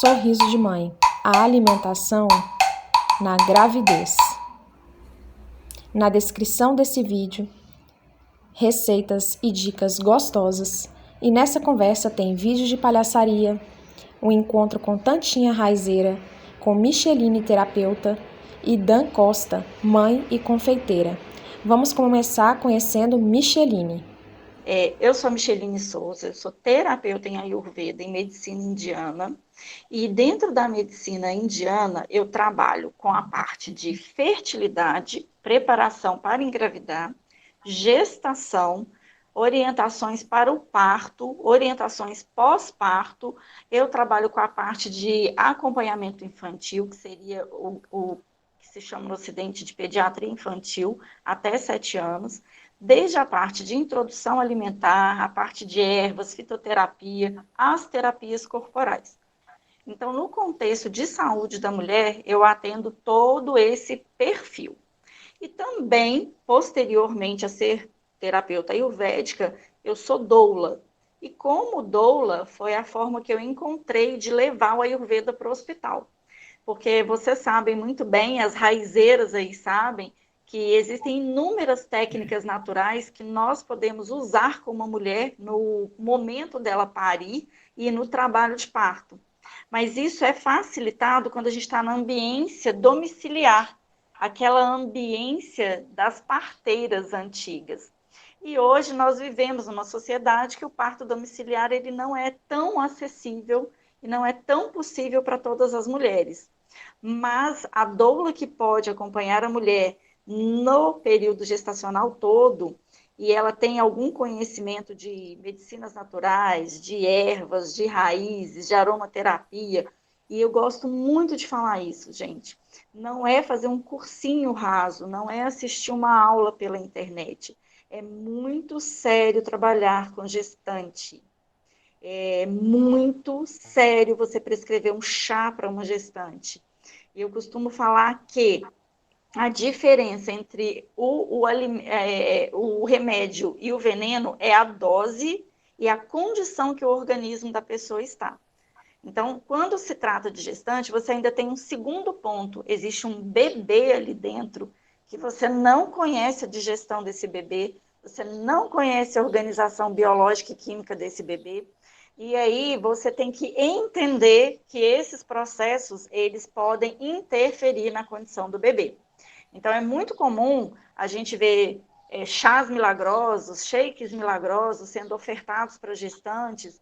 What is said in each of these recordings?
Sorriso de mãe. A alimentação na gravidez. Na descrição desse vídeo, receitas e dicas gostosas. E nessa conversa tem vídeo de palhaçaria, um encontro com Tantinha Raizeira, com Micheline terapeuta e Dan Costa, mãe e confeiteira. Vamos começar conhecendo Micheline. Eu sou a Micheline Souza, eu sou terapeuta em Ayurveda, em medicina indiana, e dentro da medicina indiana eu trabalho com a parte de fertilidade, preparação para engravidar, gestação, orientações para o parto, orientações pós-parto, eu trabalho com a parte de acompanhamento infantil, que seria o que se chama no Ocidente de pediatria infantil, até 7 anos, desde a parte de introdução alimentar, a parte de ervas, fitoterapia, as terapias corporais. Então, no contexto de saúde da mulher, eu atendo todo esse perfil. E também, posteriormente a ser terapeuta ayurvédica, eu sou doula. E como doula, foi a forma que eu encontrei de levar o Ayurveda para o hospital. Porque vocês sabem muito bem, as raizeiras aí sabem, que existem inúmeras técnicas naturais que nós podemos usar com uma mulher no momento dela parir e no trabalho de parto. Mas isso é facilitado quando a gente está na ambiência domiciliar, aquela ambiência das parteiras antigas. E hoje nós vivemos numa sociedade que o parto domiciliar ele não é tão acessível e não é tão possível para todas as mulheres. Mas a doula que pode acompanhar a mulher no período gestacional todo, e ela tem algum conhecimento de medicinas naturais, de ervas, de raízes, de aromaterapia, e eu gosto muito de falar isso, gente. Não é fazer um cursinho raso, não é assistir uma aula pela internet. É muito sério trabalhar com gestante. É muito sério você prescrever um chá para uma gestante. Eu costumo falar que a diferença entre o remédio e o veneno é a dose e a condição que o organismo da pessoa está. Então, quando se trata de gestante, você ainda tem um segundo ponto. Existe um bebê ali dentro que você não conhece a digestão desse bebê, você não conhece a organização biológica e química desse bebê. E aí você tem que entender que esses processos, eles podem interferir na condição do bebê. Então, é muito comum a gente ver chás milagrosos, shakes milagrosos sendo ofertados para gestantes,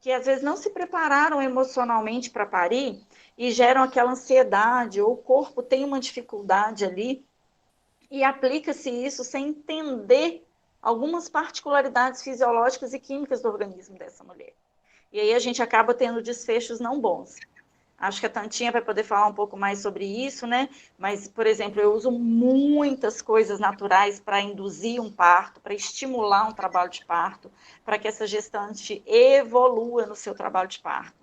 que às vezes não se prepararam emocionalmente para parir e geram aquela ansiedade, ou o corpo tem uma dificuldade ali, e aplica-se isso sem entender algumas particularidades fisiológicas e químicas do organismo dessa mulher. E aí a gente acaba tendo desfechos não bons. Acho que a Tantinha vai poder falar um pouco mais sobre isso, né? Mas, por exemplo, eu uso muitas coisas naturais para induzir um parto, para estimular um trabalho de parto, para que essa gestante evolua no seu trabalho de parto.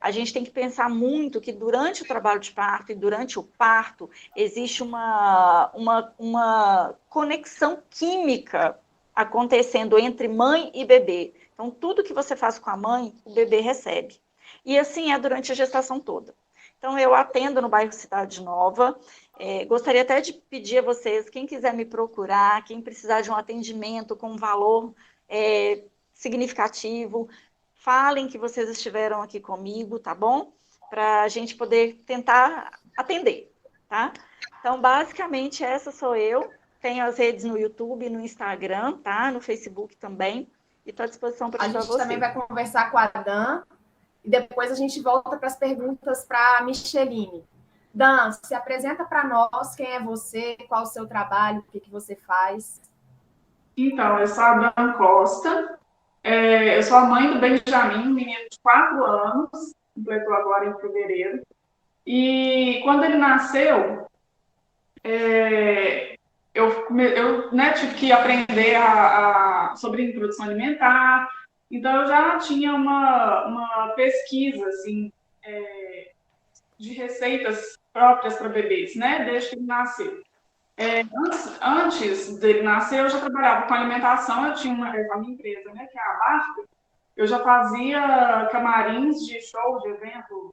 A gente tem que pensar muito que durante o trabalho de parto e durante o parto existe uma conexão química acontecendo entre mãe e bebê. Então, tudo que você faz com a mãe, o bebê recebe. E assim é durante a gestação toda. Então, eu atendo no bairro Cidade Nova. Gostaria até de pedir a vocês, quem quiser me procurar, quem precisar de um atendimento com um valor significativo, falem que vocês estiveram aqui comigo, tá bom? Para a gente poder tentar atender, tá? Então, basicamente, essa sou eu. Tenho as redes no YouTube, no Instagram, tá? No Facebook também. E estou à disposição para ajudar você. A gente também vai conversar com a Dan e depois a gente volta para as perguntas para a Micheline. Dan, se apresenta para nós, quem é você, qual o seu trabalho, o que você faz. Então, eu sou a Dan Costa, eu sou a mãe do Benjamin, um menino de 4 anos, completou agora em fevereiro. E quando ele nasceu, eu tive que aprender sobre introdução alimentar, então eu já tinha uma pesquisa assim, de receitas próprias para bebês, né, desde que ele nasceu. Antes dele nascer, eu já trabalhava com alimentação, eu tinha a minha empresa, né, que é a Barca, Eu já fazia camarins de show, de eventos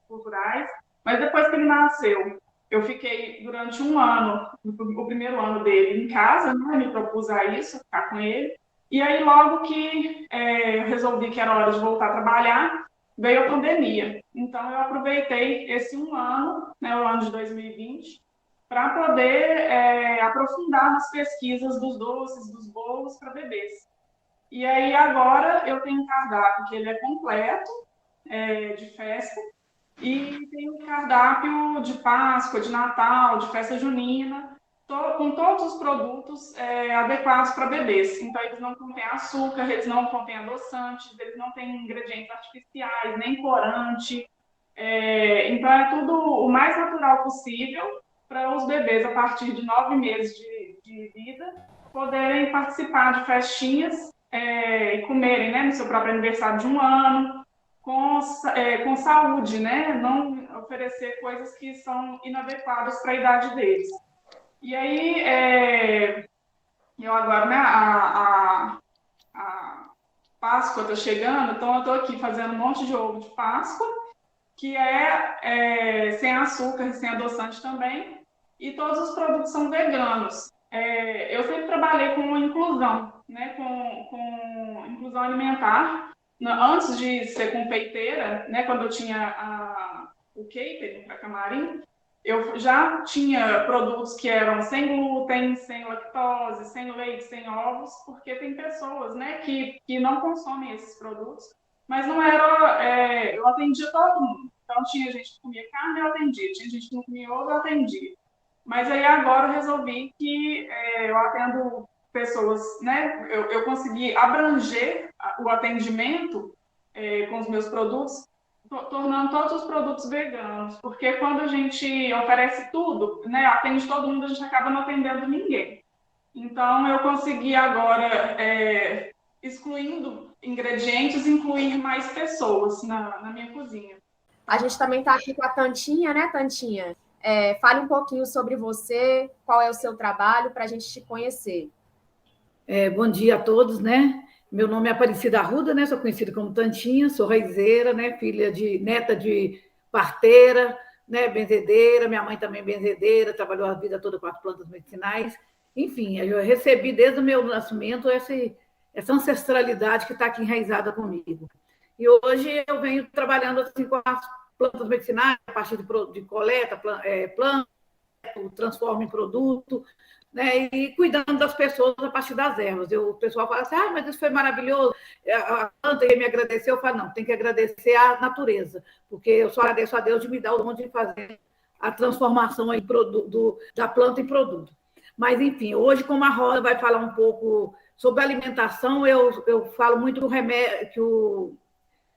culturais, mas depois que ele nasceu, eu fiquei durante um ano, o primeiro ano dele em casa, né, me propus a isso, ficar com ele, e aí logo que eu resolvi que era hora de voltar a trabalhar, veio a pandemia. Então eu aproveitei esse um ano, né, o ano de 2020, para poder aprofundar nas pesquisas dos doces, dos bolos para bebês. E aí agora eu tenho um cardápio que ele é completo, de festa, e tem um cardápio de Páscoa, de Natal, de festa junina, com todos os produtos adequados para bebês. Então, eles não contêm açúcar, eles não contêm adoçantes, eles não têm ingredientes artificiais, nem corante. Então, é tudo o mais natural possível para os bebês, a partir de 9 meses de vida, poderem participar de festinhas e comerem, né, no seu próprio aniversário de um ano, com saúde, né? Não oferecer coisas que são inadequadas para a idade deles. E aí, eu agora, né, a Páscoa está chegando, então eu estou aqui fazendo um monte de ovo de Páscoa, que é sem açúcar e sem adoçante também, e todos os produtos são veganos. Eu sempre trabalhei com inclusão, né, com inclusão alimentar. Antes de ser confeiteira, né, quando eu tinha o catering para camarim, eu já tinha produtos que eram sem glúten, sem lactose, sem leite, sem ovos, porque tem pessoas, né, que não consomem esses produtos, mas não era... eu atendia todo mundo. Então, tinha gente que comia carne, eu atendia. Tinha gente que não comia ovo, eu atendia. Mas aí agora eu resolvi que eu atendo pessoas, né? Eu consegui abranger o atendimento com os meus produtos, tornando todos os produtos veganos, porque quando a gente oferece tudo, né, atende todo mundo, a gente acaba não atendendo ninguém. Então, eu consegui agora, excluindo ingredientes, incluir mais pessoas na minha cozinha. A gente também está aqui com a Tantinha, né, Tantinha? Fale um pouquinho sobre você, qual é o seu trabalho, para a gente te conhecer. Bom dia a todos, né? Meu nome é Aparecida Arruda, né? Sou conhecida como Tantinha, sou raizeira, né? Neta de parteira, né? Benzedeira, minha mãe também benzedeira, trabalhou a vida toda com as plantas medicinais. Enfim, eu recebi desde o meu nascimento essa ancestralidade que está aqui enraizada comigo. E hoje eu venho trabalhando assim com as plantas medicinais, a partir de coleta, planta, transforma em produto, né, e cuidando das pessoas a partir das ervas. O pessoal fala assim, mas isso foi maravilhoso, a planta ia me agradecer. Eu falo, não, tem que agradecer à natureza, porque eu só agradeço a Deus de me dar o dom de fazer a transformação aí da planta em produto. Mas, enfim, hoje, como a Rosa vai falar um pouco sobre alimentação, eu falo muito do remédio,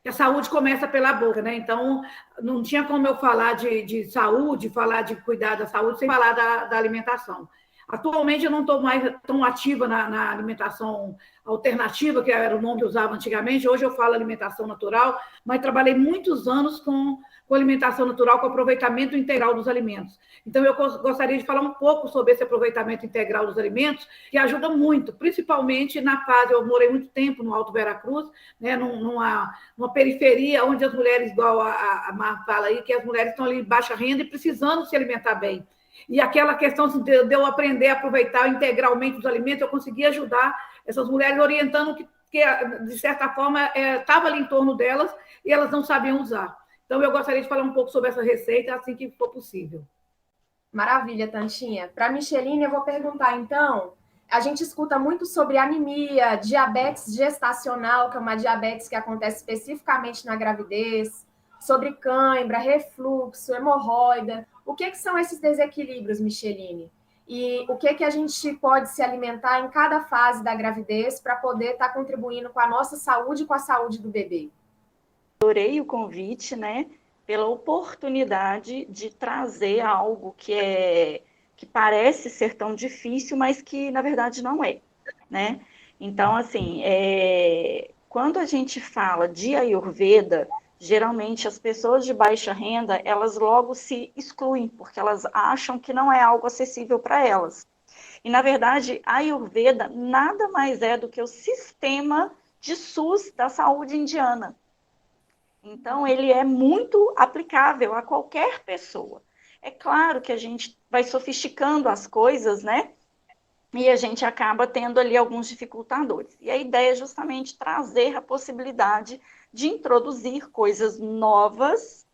que a saúde começa pela boca, né? Então, não tinha como eu falar de saúde, falar de cuidar da saúde, sem falar da alimentação. Atualmente, eu não estou mais tão ativa na alimentação alternativa, que era o nome que eu usava antigamente. Hoje eu falo alimentação natural, mas trabalhei muitos anos com alimentação natural, com aproveitamento integral dos alimentos. Então, eu gostaria de falar um pouco sobre esse aproveitamento integral dos alimentos, que ajuda muito, principalmente na fase... Eu morei muito tempo no Alto Veracruz, né, numa periferia, onde as mulheres, igual a Mar fala aí, que as mulheres estão ali em baixa renda e precisando se alimentar bem. E aquela questão de eu aprender a aproveitar integralmente os alimentos, eu consegui ajudar essas mulheres orientando que de certa forma, estava ali em torno delas e elas não sabiam usar. Então, eu gostaria de falar um pouco sobre essa receita assim que for possível. Maravilha, Tantinha. Para a Micheline, eu vou perguntar, então, a gente escuta muito sobre anemia, diabetes gestacional, que é uma diabetes que acontece especificamente na gravidez, sobre cãibra, refluxo, hemorroida. O que são esses desequilíbrios, Micheline? E o que a gente pode se alimentar em cada fase da gravidez para poder estar contribuindo com a nossa saúde e com a saúde do bebê? Adorei o convite, né? Pela oportunidade de trazer algo que parece ser tão difícil, mas que, na verdade, não é, né? Então, assim, quando a gente fala de Ayurveda, geralmente as pessoas de baixa renda, elas logo se excluem, porque elas acham que não é algo acessível para elas. E, na verdade, a Ayurveda nada mais é do que o sistema de SUS da saúde indiana. Então, ele é muito aplicável a qualquer pessoa. É claro que a gente vai sofisticando as coisas, né? E a gente acaba tendo ali alguns dificultadores. E a ideia é justamente trazer a possibilidade de introduzir coisas novas,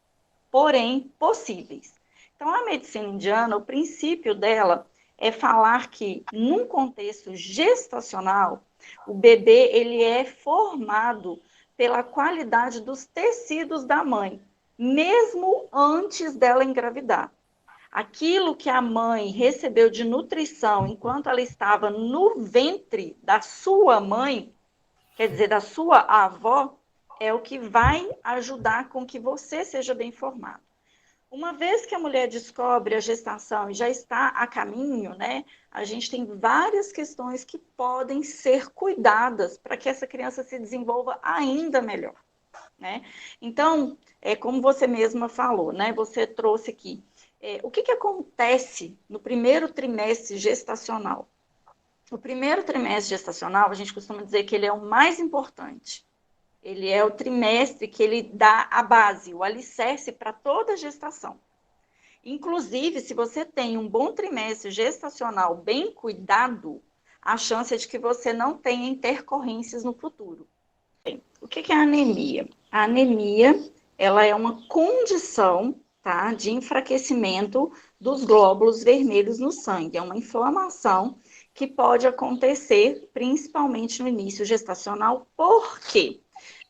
porém possíveis. Então, a medicina indiana, o princípio dela é falar que, num contexto gestacional, o bebê ele é formado pela qualidade dos tecidos da mãe, mesmo antes dela engravidar. Aquilo que a mãe recebeu de nutrição enquanto ela estava no ventre da sua mãe, quer dizer, da sua avó, é o que vai ajudar com que você seja bem formado. Uma vez que a mulher descobre a gestação e já está a caminho, né, a gente tem várias questões que podem ser cuidadas para que essa criança se desenvolva ainda melhor, né? Então, como você mesma falou, né, você trouxe aqui, o que acontece no primeiro trimestre gestacional? O primeiro trimestre gestacional, a gente costuma dizer que ele é o mais importante. Ele é o trimestre que ele dá a base, o alicerce para toda a gestação. Inclusive, se você tem um bom trimestre gestacional bem cuidado, a chance é de que você não tenha intercorrências no futuro. O que é a anemia? A anemia, ela é uma condição, tá, de enfraquecimento dos glóbulos vermelhos no sangue. É uma inflamação que pode acontecer principalmente no início gestacional. Por quê?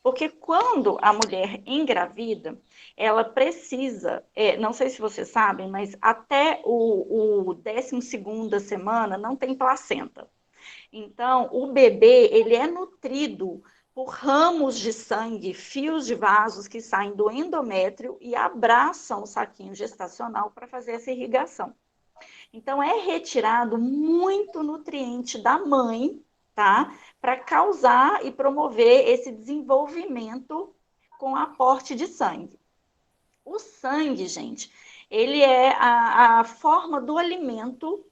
Porque quando a mulher engravida, ela precisa, não sei se vocês sabem, mas até o 12ª semana não tem placenta. Então, o bebê, ele é nutrido por ramos de sangue, fios de vasos que saem do endométrio e abraçam o saquinho gestacional para fazer essa irrigação. Então, é retirado muito nutriente da mãe, tá? Para causar e promover esse desenvolvimento com aporte de sangue. O sangue, gente, ele é a forma do alimento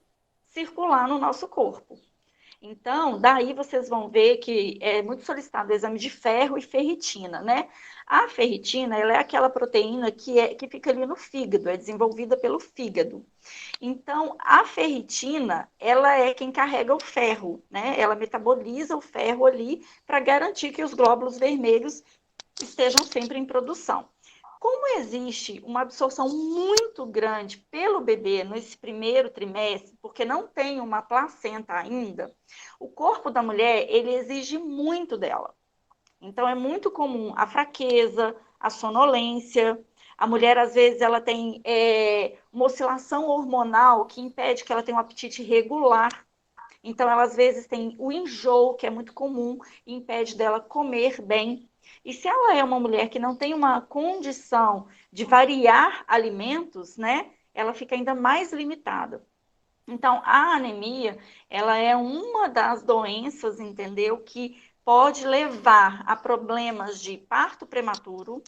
circular no nosso corpo. Então, daí vocês vão ver que é muito solicitado o exame de ferro e ferritina, né? A ferritina, ela é aquela proteína que fica ali no fígado, é desenvolvida pelo fígado. Então, a ferritina, ela é quem carrega o ferro, né? Ela metaboliza o ferro ali para garantir que os glóbulos vermelhos estejam sempre em produção. Como existe uma absorção muito grande pelo bebê nesse primeiro trimestre, porque não tem uma placenta ainda, o corpo da mulher, ele exige muito dela. Então, é muito comum a fraqueza, a sonolência. A mulher, às vezes, ela tem uma oscilação hormonal que impede que ela tenha um apetite regular. Então, ela, às vezes, tem o enjoo, que é muito comum, e impede dela comer bem. E se ela é uma mulher que não tem uma condição de variar alimentos, né, ela fica ainda mais limitada. Então, a anemia, ela é uma das doenças, entendeu, que pode levar a problemas de parto prematuro,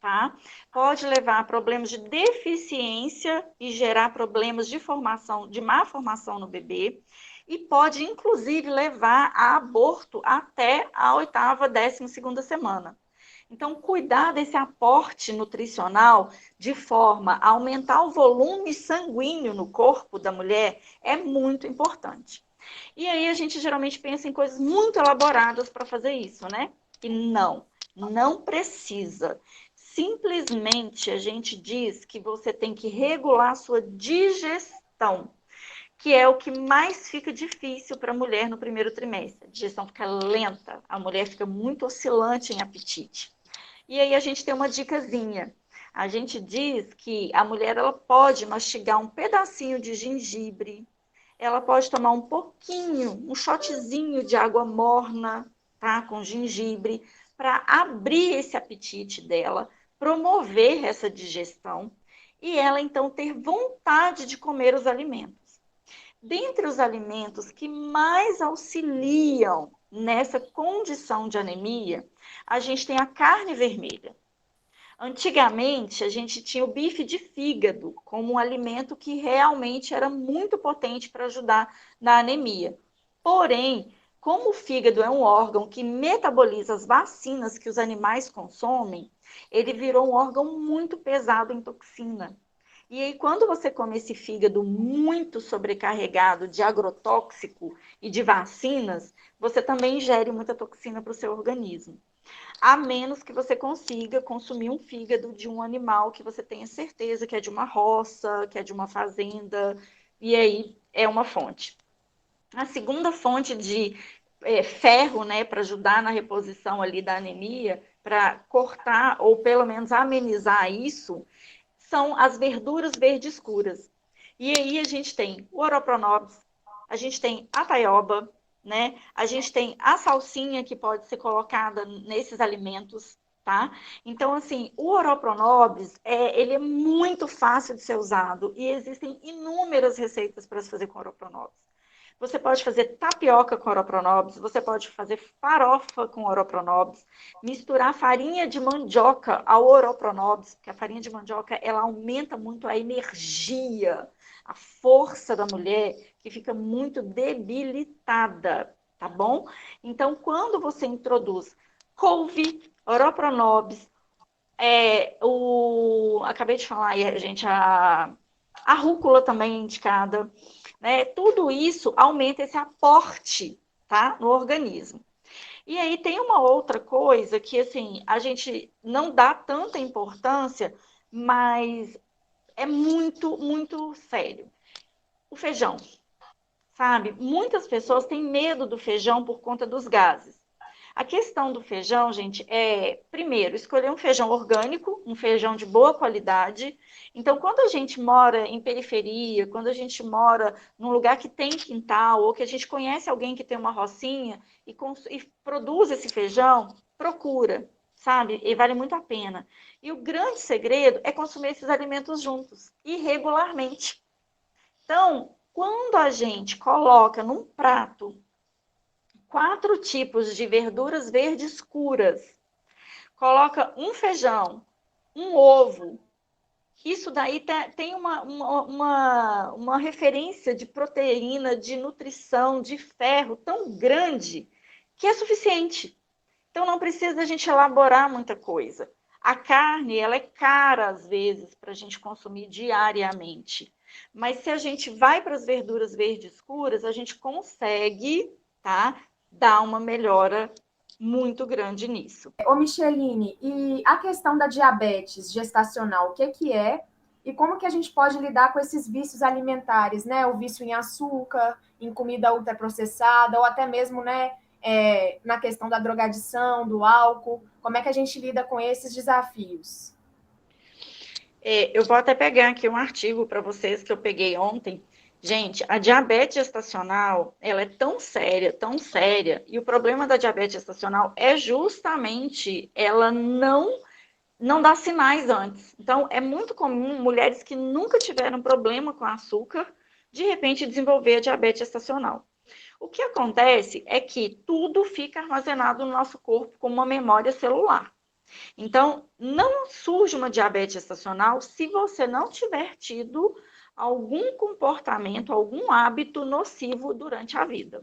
tá? Pode levar a problemas de deficiência e gerar problemas de formação, de má formação no bebê, e pode, inclusive, levar a aborto até a 8ª, 12ª semana. Então, cuidar desse aporte nutricional de forma a aumentar o volume sanguíneo no corpo da mulher é muito importante. E aí a gente geralmente pensa em coisas muito elaboradas para fazer isso, né? E não precisa. Simplesmente a gente diz que você tem que regular a sua digestão, que é o que mais fica difícil para a mulher no primeiro trimestre. A digestão fica lenta, a mulher fica muito oscilante em apetite. E aí a gente tem uma dicasinha. A gente diz que a mulher ela pode mastigar um pedacinho de gengibre, ela pode tomar um pouquinho, um shotzinho de água morna, tá, com gengibre, para abrir esse apetite dela, promover essa digestão e ela então ter vontade de comer os alimentos. Dentre os alimentos que mais auxiliam nessa condição de anemia, a gente tem a carne vermelha. Antigamente, a gente tinha o bife de fígado como um alimento que realmente era muito potente para ajudar na anemia. Porém, como o fígado é um órgão que metaboliza as vacinas que os animais consomem, ele virou um órgão muito pesado em toxina. E aí, quando você come esse fígado muito sobrecarregado de agrotóxico e de vacinas, você também ingere muita toxina para o seu organismo. A menos que você consiga consumir um fígado de um animal que você tenha certeza que é de uma roça, que é de uma fazenda, e aí é uma fonte. A segunda fonte de ferro, né, para ajudar na reposição ali da anemia, para cortar ou pelo menos amenizar isso, são as verduras verdes escuras. E aí a gente tem o Oroponobis, a gente tem a taioba, né? A gente tem a salsinha que pode ser colocada nesses alimentos, tá? Então, assim, o Oroponobis, ele é muito fácil de ser usado e existem inúmeras receitas para se fazer com Oroponobis. Você pode fazer tapioca com Oroponobis, você pode fazer farofa com Oroponobis, misturar farinha de mandioca ao Oroponobis, porque a farinha de mandioca, ela aumenta muito a energia, a força da mulher, que fica muito debilitada, tá bom? Então, quando você introduz couve, Oroponobis, acabei de falar aí, gente, a rúcula também é indicada, né? Tudo isso aumenta esse aporte, tá, no organismo. E aí tem uma outra coisa que, assim, a gente não dá tanta importância, mas é muito, muito sério. O feijão, sabe? Muitas pessoas têm medo do feijão por conta dos gases. A questão do feijão, gente, primeiro, escolher um feijão orgânico, um feijão de boa qualidade. Então, quando a gente mora em periferia, quando a gente mora num lugar que tem quintal, ou que a gente conhece alguém que tem uma rocinha e produz esse feijão, procura, sabe? E vale muito a pena. E o grande segredo é consumir esses alimentos juntos e regularmente. Então, quando a gente coloca num prato 4 tipos de verduras verdes escuras, coloca um feijão, um ovo, isso daí tem uma referência de proteína, de nutrição, de ferro tão grande que é suficiente. Então não precisa a gente elaborar muita coisa. A carne, ela é cara às vezes para a gente consumir diariamente. Mas se a gente vai para as verduras verdes escuras, a gente consegue, tá, dar uma melhora muito grande nisso. Ô, Micheline, e a questão da diabetes gestacional, o que é? E como que a gente pode lidar com esses vícios alimentares, né? O vício em açúcar, em comida ultraprocessada, ou até mesmo, né, na questão da drogadição, do álcool. Como é que a gente lida com esses desafios? Eu vou até pegar aqui um artigo para vocês que eu peguei ontem. Gente, a diabetes gestacional, ela é tão séria, e o problema da diabetes gestacional é justamente ela não dá sinais antes. Então, é muito comum mulheres que nunca tiveram problema com açúcar, de repente desenvolver a diabetes gestacional. O que acontece é que tudo fica armazenado no nosso corpo como uma memória celular. Então, não surge uma diabetes gestacional se você não tiver tido algum comportamento, algum hábito nocivo durante a vida.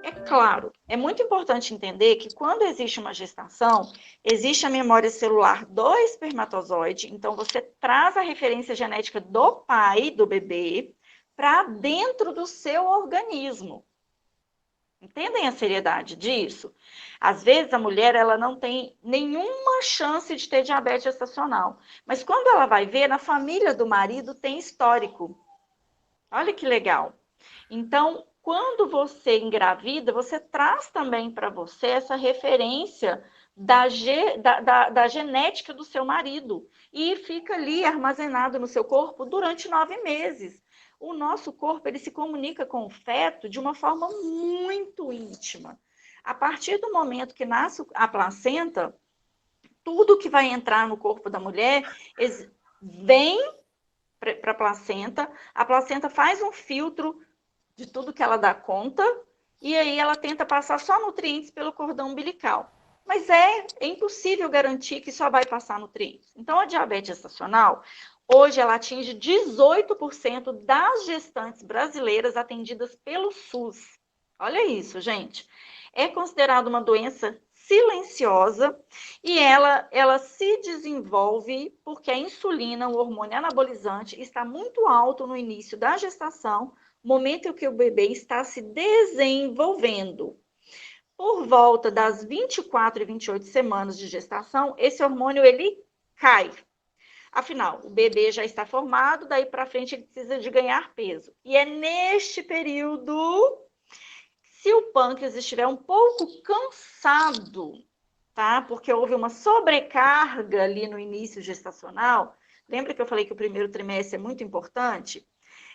É claro, é muito importante entender que quando existe uma gestação, existe a memória celular do espermatozoide, então você traz a referência genética do pai do bebê para dentro do seu organismo. Entendem a seriedade disso? Às vezes a mulher ela não tem nenhuma chance de ter diabetes gestacional, mas quando ela vai ver, na família do marido tem histórico. Olha que legal. Então, quando você engravida, você traz também para você essa referência da genética do seu marido e fica ali armazenado no seu corpo durante 9 meses. O nosso corpo ele se comunica com o feto de uma forma muito íntima. A partir do momento que nasce a placenta, tudo que vai entrar no corpo da mulher vem para a placenta faz um filtro de tudo que ela dá conta, e aí ela tenta passar só nutrientes pelo cordão umbilical. Mas é impossível garantir que só vai passar nutrientes. Então, a diabetes gestacional, hoje ela atinge 18% das gestantes brasileiras atendidas pelo SUS. Olha isso, gente. É considerada uma doença silenciosa e ela se desenvolve porque a insulina, o hormônio anabolizante, está muito alto no início da gestação, momento em que o bebê está se desenvolvendo. Por volta das 24 e 28 semanas de gestação, esse hormônio ele cai. Afinal, o bebê já está formado, daí para frente ele precisa de ganhar peso. E é neste período, se o pâncreas estiver um pouco cansado, tá? Porque houve uma sobrecarga ali no início gestacional. Lembra que eu falei que o primeiro trimestre é muito importante?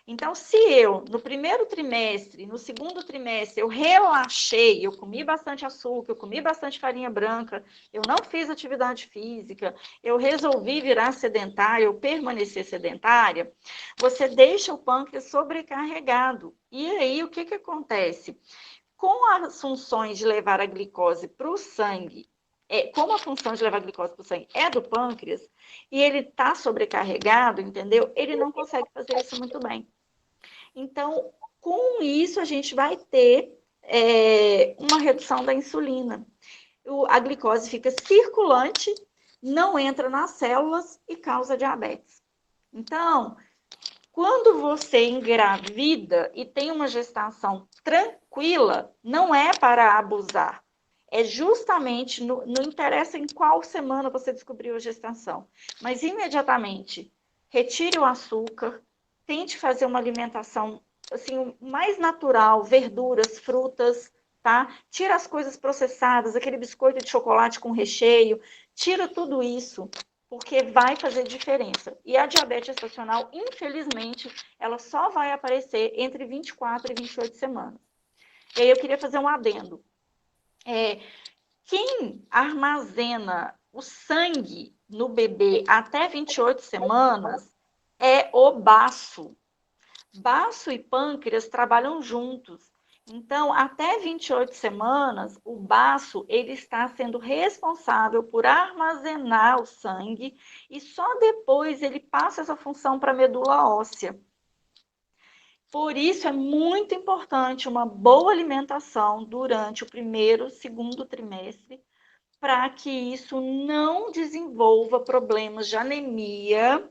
Então, se eu, no primeiro trimestre, no segundo trimestre, eu relaxei, eu comi bastante açúcar, eu comi bastante farinha branca, eu não fiz atividade física, eu resolvi virar sedentária, eu permanecer sedentária, você deixa o pâncreas sobrecarregado. E aí, o que acontece? Com as funções de levar a glicose para o sangue, como a função de levar a glicose para o sangue é do pâncreas, e ele está sobrecarregado, entendeu? Ele não consegue fazer isso muito bem. Então, com isso, a gente vai ter uma redução da insulina. A glicose fica circulante, não entra nas células e causa diabetes. Então, quando você engravida e tem uma gestação tranquila, não é para abusar. É justamente, não interessa em qual semana você descobriu a gestação, mas imediatamente retire o açúcar, tente fazer uma alimentação assim, mais natural, verduras, frutas, tá? Tira as coisas processadas, aquele biscoito de chocolate com recheio, tira tudo isso, porque vai fazer diferença. E a diabetes gestacional, infelizmente, ela só vai aparecer entre 24 e 28 semanas. E aí eu queria fazer um adendo. Quem armazena o sangue no bebê até 28 semanas é o baço. Baço e pâncreas trabalham juntos. Então, até 28 semanas, o baço ele está sendo responsável por armazenar o sangue e só depois ele passa essa função para a medula óssea. Por isso, é muito importante uma boa alimentação durante o primeiro, segundo trimestre, para que isso não desenvolva problemas de anemia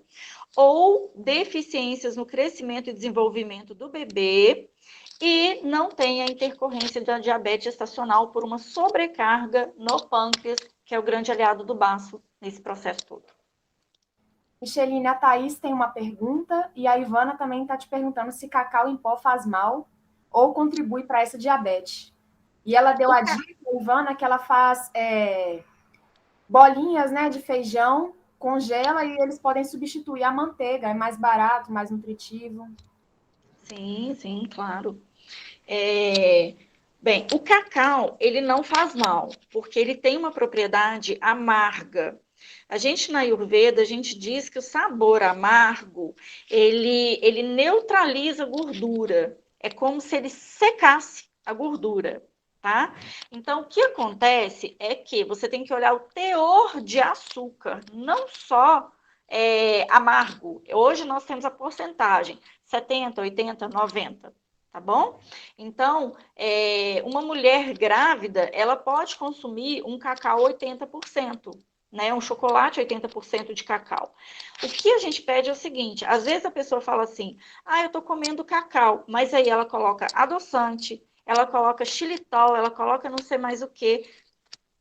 ou deficiências no crescimento e desenvolvimento do bebê e não tenha intercorrência da diabetes gestacional por uma sobrecarga no pâncreas, que é o grande aliado do baço nesse processo todo. Micheline, a Thaís tem uma pergunta e a Ivana também está te perguntando se cacau em pó faz mal ou contribui para essa diabetes. E ela deu a dica, Ivana, que ela faz bolinhas, né, de feijão, congela e eles podem substituir a manteiga, é mais barato, mais nutritivo. Sim, claro. Bem, o cacau, ele não faz mal, porque ele tem uma propriedade amarga. A gente, na Ayurveda, a gente diz que o sabor amargo, ele neutraliza a gordura. É como se ele secasse a gordura, tá? Então, o que acontece é que você tem que olhar o teor de açúcar, não só amargo. Hoje nós temos a porcentagem, 70, 80, 90. Tá bom? Então, uma mulher grávida, ela pode consumir um cacau 80%, né? Um chocolate 80% de cacau. O que a gente pede é o seguinte, às vezes a pessoa fala assim, eu tô comendo cacau, mas aí ela coloca adoçante, ela coloca xilitol, ela coloca não sei mais o que.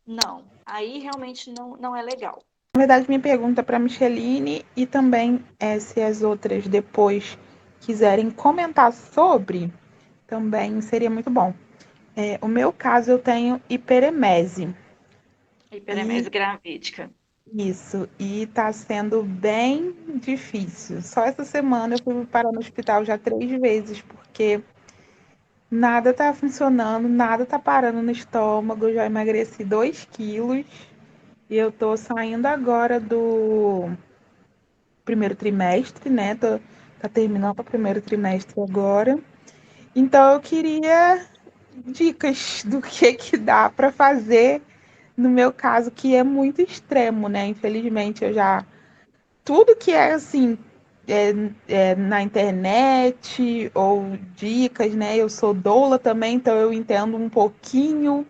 Não, aí realmente não é legal. Na verdade, minha pergunta para a Micheline e também se as outras depois quiserem comentar sobre, também seria muito bom. O meu caso, eu tenho hiperemese. Hiperemese gravídica. Isso, e tá sendo bem difícil. Só essa semana eu fui parar no hospital já 3 vezes, porque nada tá funcionando, nada tá parando no estômago. Eu já emagreci 2 quilos e eu tô saindo agora do primeiro trimestre, né? Tá terminando o primeiro trimestre agora. Então eu queria dicas do que dá para fazer no meu caso, que é muito extremo, né? Infelizmente, tudo que é assim, na internet ou dicas, né? Eu sou doula também, então eu entendo um pouquinho,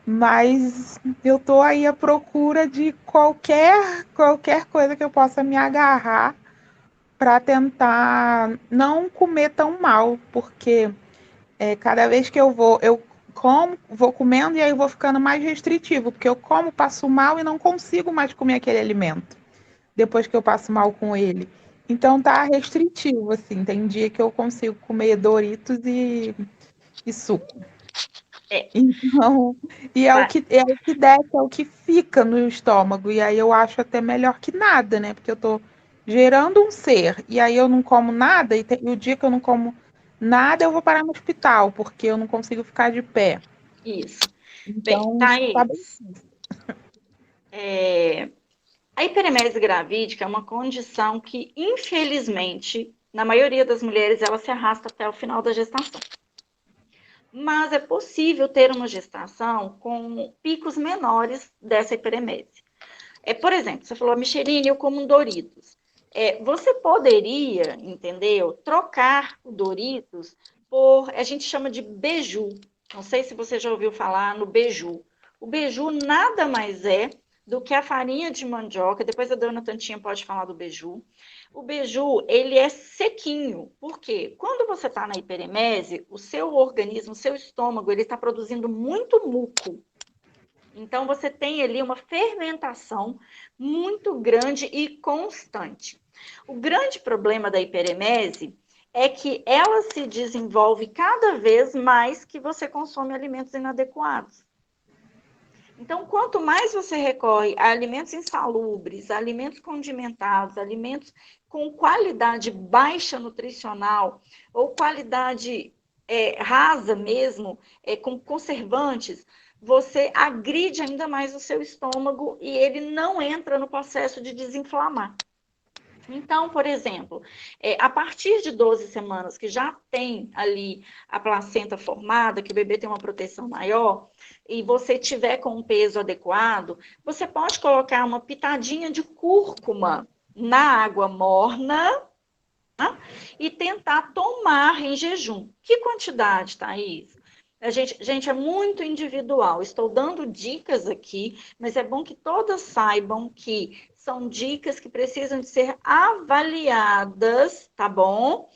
mas eu tô aí à procura de qualquer coisa que eu possa me agarrar para tentar não comer tão mal, porque cada vez que eu como, vou comendo e aí vou ficando mais restritivo, porque eu como, passo mal e não consigo mais comer aquele alimento depois que eu passo mal com ele. Então tá restritivo, assim. Tem dia que eu consigo comer Doritos e suco. É, Então, e vai. é o que desce, é o que fica no estômago. E aí eu acho até melhor que nada, né? Porque eu tô gerando um ser. E aí eu não como nada, e o dia que eu não como nada, eu vou parar no hospital, porque eu não consigo ficar de pé. Isso. Bem, Então, isso tá bem. Thaís, a hiperemese gravídica é uma condição que, infelizmente, na maioria das mulheres, ela se arrasta até o final da gestação. Mas é possível ter uma gestação com picos menores dessa hiperemese. Por exemplo, você falou, Micheline, eu como um Doritos. Você poderia, entendeu, trocar o Doritos por, a gente chama de beiju. Não sei se você já ouviu falar no beiju. O beiju nada mais é do que a farinha de mandioca. Depois a dona Tantinha pode falar do beiju. O beiju, ele é sequinho. Por quê? Quando você está na hiperemese, o seu organismo, o seu estômago, ele está produzindo muito muco. Então, você tem ali uma fermentação muito grande e constante. O grande problema da hiperemese é que ela se desenvolve cada vez mais que você consome alimentos inadequados. Então, quanto mais você recorre a alimentos insalubres, a alimentos condimentados, alimentos com qualidade baixa nutricional ou qualidade rasa mesmo, com conservantes, você agride ainda mais o seu estômago e ele não entra no processo de desinflamar. Então, por exemplo, a partir de 12 semanas, que já tem ali a placenta formada, que o bebê tem uma proteção maior, e você tiver com um peso adequado, você pode colocar uma pitadinha de cúrcuma na água morna, tá? E tentar tomar em jejum. Que quantidade, Thaís? Gente, é muito individual. Estou dando dicas aqui, mas é bom que todas saibam que são dicas que precisam de ser avaliadas, tá bom?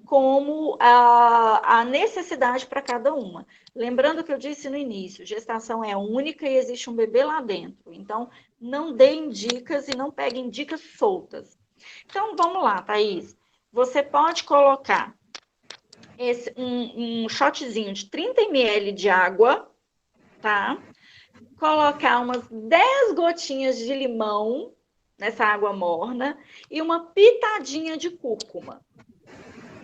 Como a necessidade para cada uma. Lembrando que eu disse no início, gestação é única e existe um bebê lá dentro. Então, não deem dicas e não peguem dicas soltas. Então, vamos lá, Thaís. Você pode colocar um shotzinho de 30 ml de água, tá? Colocar umas 10 gotinhas de limão nessa água morna e uma pitadinha de cúrcuma,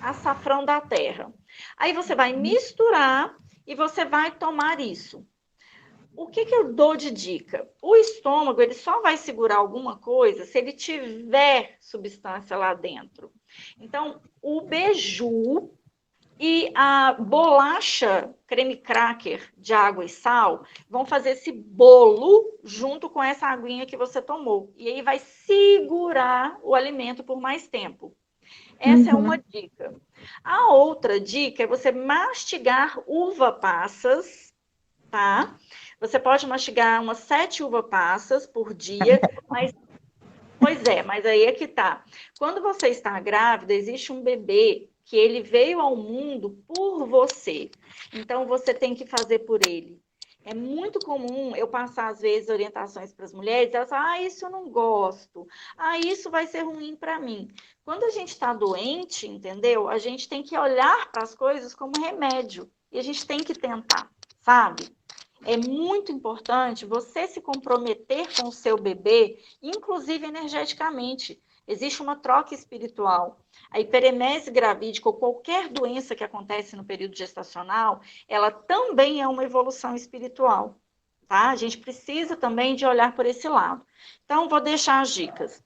açafrão da terra. Aí você vai misturar e você vai tomar isso. O que eu dou de dica? O estômago, ele só vai segurar alguma coisa se ele tiver substância lá dentro. Então, o beiju e a bolacha creme cracker de água e sal vão fazer esse bolo junto com essa aguinha que você tomou. E aí vai segurar o alimento por mais tempo. Essa é uma dica. A outra dica é você mastigar uva passas, tá? Você pode mastigar umas 7 uva passas por dia, mas... Pois é, mas aí é que tá. Quando você está grávida, existe um bebê que ele veio ao mundo por você. Então, você tem que fazer por ele. É muito comum eu passar, às vezes, orientações para as mulheres, elas falam, isso eu não gosto, isso vai ser ruim para mim. Quando a gente está doente, entendeu? A gente tem que olhar para as coisas como remédio. E a gente tem que tentar, sabe? É muito importante você se comprometer com o seu bebê, inclusive energeticamente. Existe uma troca espiritual. A hiperemese gravídica ou qualquer doença que acontece no período gestacional, ela também é uma evolução espiritual, tá? A gente precisa também de olhar por esse lado. Então, vou deixar as dicas.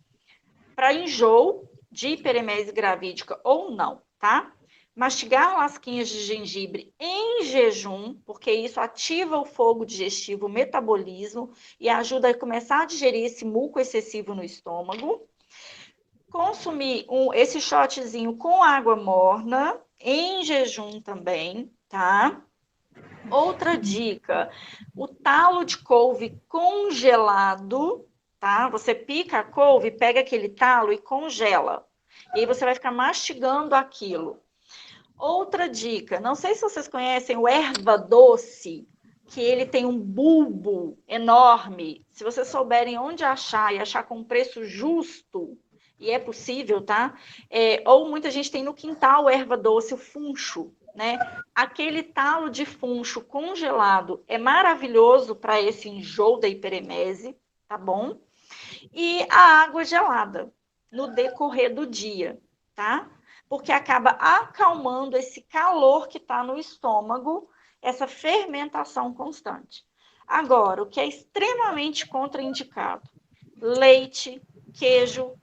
Para enjoo de hiperemese gravídica ou não, tá? Mastigar lasquinhas de gengibre em jejum, porque isso ativa o fogo digestivo, o metabolismo, e ajuda a começar a digerir esse muco excessivo no estômago. Consumir esse shotzinho com água morna, em jejum também, tá? Outra dica, o talo de couve congelado, tá? Você pica a couve, pega aquele talo e congela. E aí você vai ficar mastigando aquilo. Outra dica, não sei se vocês conhecem o erva doce, que ele tem um bulbo enorme. Se vocês souberem onde achar e achar com um preço justo, e é possível, tá? Ou muita gente tem no quintal erva doce, o funcho, né? Aquele talo de funcho congelado é maravilhoso para esse enjoo da hiperemese, tá bom? E a água gelada no decorrer do dia, tá? Porque acaba acalmando esse calor que está no estômago, essa fermentação constante. Agora, o que é extremamente contraindicado: leite, queijo,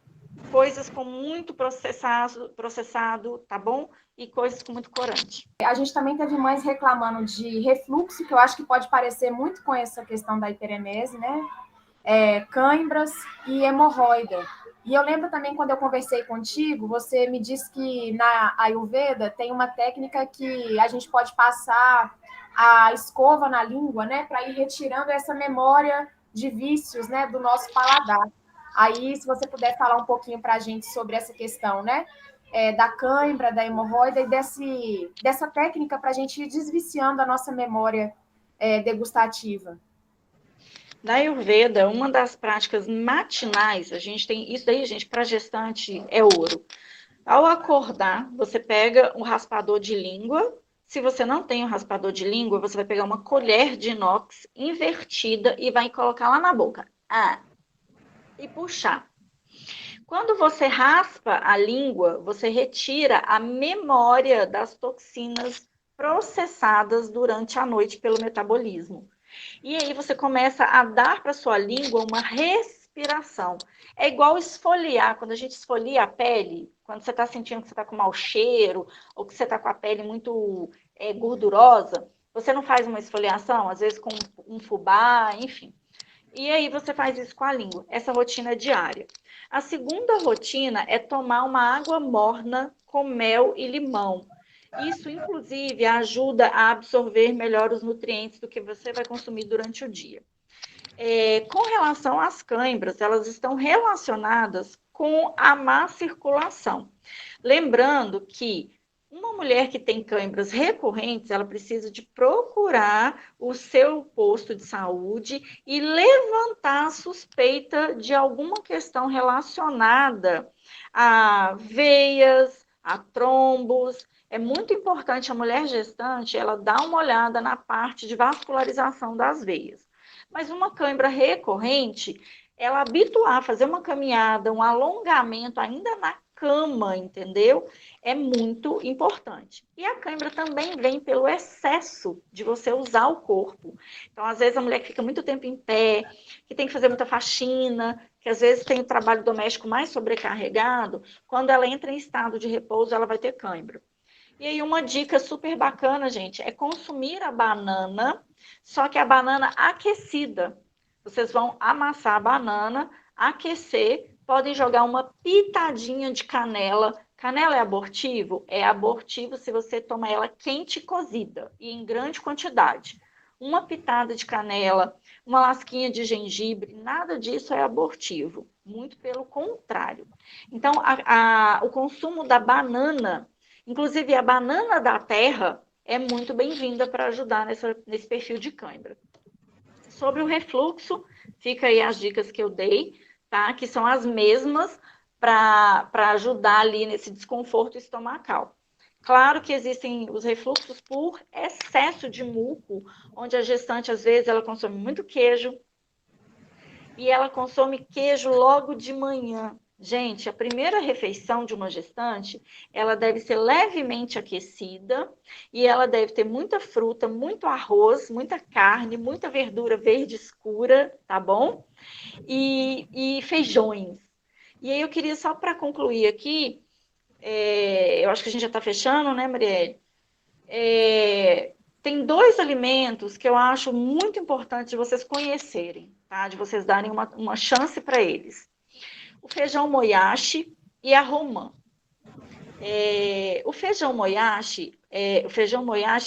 coisas com muito processado, tá bom? E coisas com muito corante. A gente também teve mães reclamando de refluxo, que eu acho que pode parecer muito com essa questão da hiperemese, né? Cãibras e hemorroida. E eu lembro também, quando eu conversei contigo, você me disse que na Ayurveda tem uma técnica que a gente pode passar a escova na língua, né, para ir retirando essa memória de vícios, né, do nosso paladar. Aí, se você puder falar um pouquinho para a gente sobre essa questão, né, da cãibra, da hemorroida e dessa técnica para a gente ir desviciando a nossa memória degustativa. Na Ayurveda, uma das práticas matinais, a gente tem isso daí, gente, para gestante é ouro. Ao acordar, você pega um raspador de língua. Se você não tem um raspador de língua, você vai pegar uma colher de inox invertida e vai colocar lá na boca. E puxar. Quando você raspa a língua, você retira a memória das toxinas processadas durante a noite pelo metabolismo. E aí você começa a dar para sua língua uma respiração. É igual esfoliar. Quando a gente esfolia a pele, quando você está sentindo que você está com mau cheiro, ou que você está com a pele muito gordurosa, você não faz uma esfoliação, às vezes com um fubá, enfim. E aí você faz isso com a língua. Essa rotina é diária. A segunda rotina é tomar uma água morna com mel e limão. Isso, inclusive, ajuda a absorver melhor os nutrientes do que você vai consumir durante o dia. Com relação às cãibras, elas estão relacionadas com a má circulação. Lembrando que uma mulher que tem cãibras recorrentes, ela precisa de procurar o seu posto de saúde e levantar a suspeita de alguma questão relacionada a veias, a trombos. É muito importante a mulher gestante, ela dar uma olhada na parte de vascularização das veias. Mas uma cãibra recorrente, ela habituar a fazer uma caminhada, um alongamento ainda na cama, entendeu? É muito importante. E a cãibra também vem pelo excesso de você usar o corpo. Então, às vezes, a mulher que fica muito tempo em pé, que tem que fazer muita faxina, que às vezes tem o trabalho doméstico mais sobrecarregado, quando ela entra em estado de repouso, ela vai ter cãibra. E aí, uma dica super bacana, gente, é consumir a banana, só que a banana aquecida. Vocês vão amassar a banana, aquecer, podem jogar uma pitadinha de canela. Canela é abortivo? É abortivo se você toma ela quente e cozida, e em grande quantidade. Uma pitada de canela, uma lasquinha de gengibre, nada disso é abortivo. Muito pelo contrário. Então, o consumo da banana, inclusive a banana da terra, é muito bem-vinda para ajudar nesse perfil de cãibra. Sobre o refluxo, fica aí as dicas que eu dei, tá? Que são as mesmas para ajudar ali nesse desconforto estomacal. Claro que existem os refluxos por excesso de muco, onde a gestante, às vezes, ela consome muito queijo e ela consome queijo logo de manhã. Gente, a primeira refeição de uma gestante, ela deve ser levemente aquecida e ela deve ter muita fruta, muito arroz, muita carne, muita verdura verde escura, tá bom? E feijões. E aí eu queria só para concluir aqui, eu acho que a gente já está fechando, né, Marielle? Tem 2 alimentos que eu acho muito importante de vocês conhecerem, tá? De vocês darem uma chance para eles. O feijão moyashi e a romã. O feijão moyashi,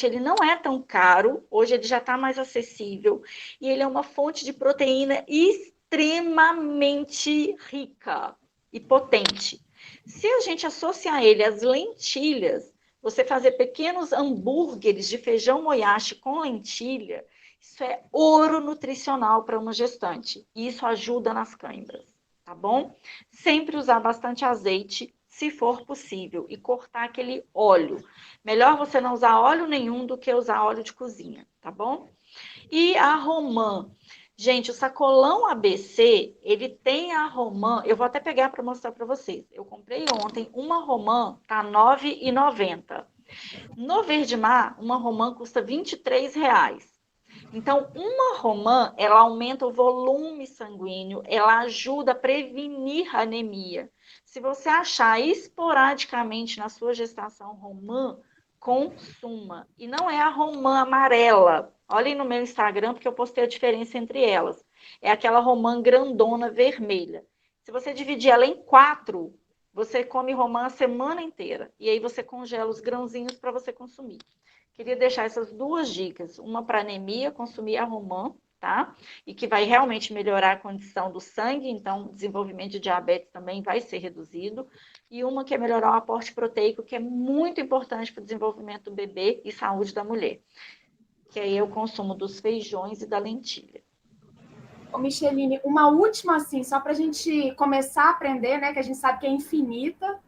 ele não é tão caro, hoje ele já está mais acessível, e ele é uma fonte de proteína extremamente rica e potente. Se a gente associar ele às lentilhas, você fazer pequenos hambúrgueres de feijão moyashi com lentilha, isso é ouro nutricional para uma gestante, e isso ajuda nas cãibras, tá bom? Sempre usar bastante azeite, se for possível, e cortar aquele óleo. Melhor você não usar óleo nenhum do que usar óleo de cozinha, tá bom? E a romã. Gente, o sacolão ABC, ele tem a romã, eu vou até pegar para mostrar para vocês. Eu comprei ontem uma romã, tá R$ 9,90. No Verde Mar, uma romã custa R$ 23. Então, uma romã, ela aumenta o volume sanguíneo, ela ajuda a prevenir a anemia. Se você achar esporadicamente na sua gestação romã, consuma. E não é a romã amarela. Olhem no meu Instagram, porque eu postei a diferença entre elas. É aquela romã grandona vermelha. Se você dividir ela em 4, você come romã a semana inteira. E aí você congela os grãozinhos para você consumir. Queria deixar essas 2 dicas. Uma para anemia, consumir a romã, tá? E que vai realmente melhorar a condição do sangue, então o desenvolvimento de diabetes também vai ser reduzido. E uma que é melhorar o aporte proteico, que é muito importante para o desenvolvimento do bebê e saúde da mulher. Que aí é o consumo dos feijões e da lentilha. Ô, Micheline, uma última, assim, só para a gente começar a aprender, né? Que a gente sabe que é infinita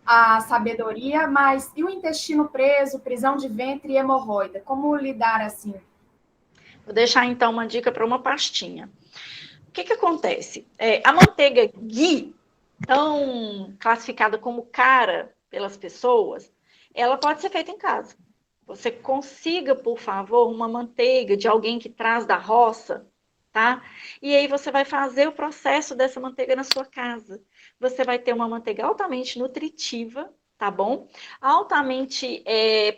a sabedoria, mas e o intestino preso, prisão de ventre e hemorroida? Como lidar assim? Vou deixar, então, uma dica para uma pastinha. O que acontece? A manteiga ghee, tão classificada como cara pelas pessoas, ela pode ser feita em casa. Você consiga, por favor, uma manteiga de alguém que traz da roça, tá? E aí você vai fazer o processo dessa manteiga na sua casa. Você vai ter uma manteiga altamente nutritiva, tá bom? Altamente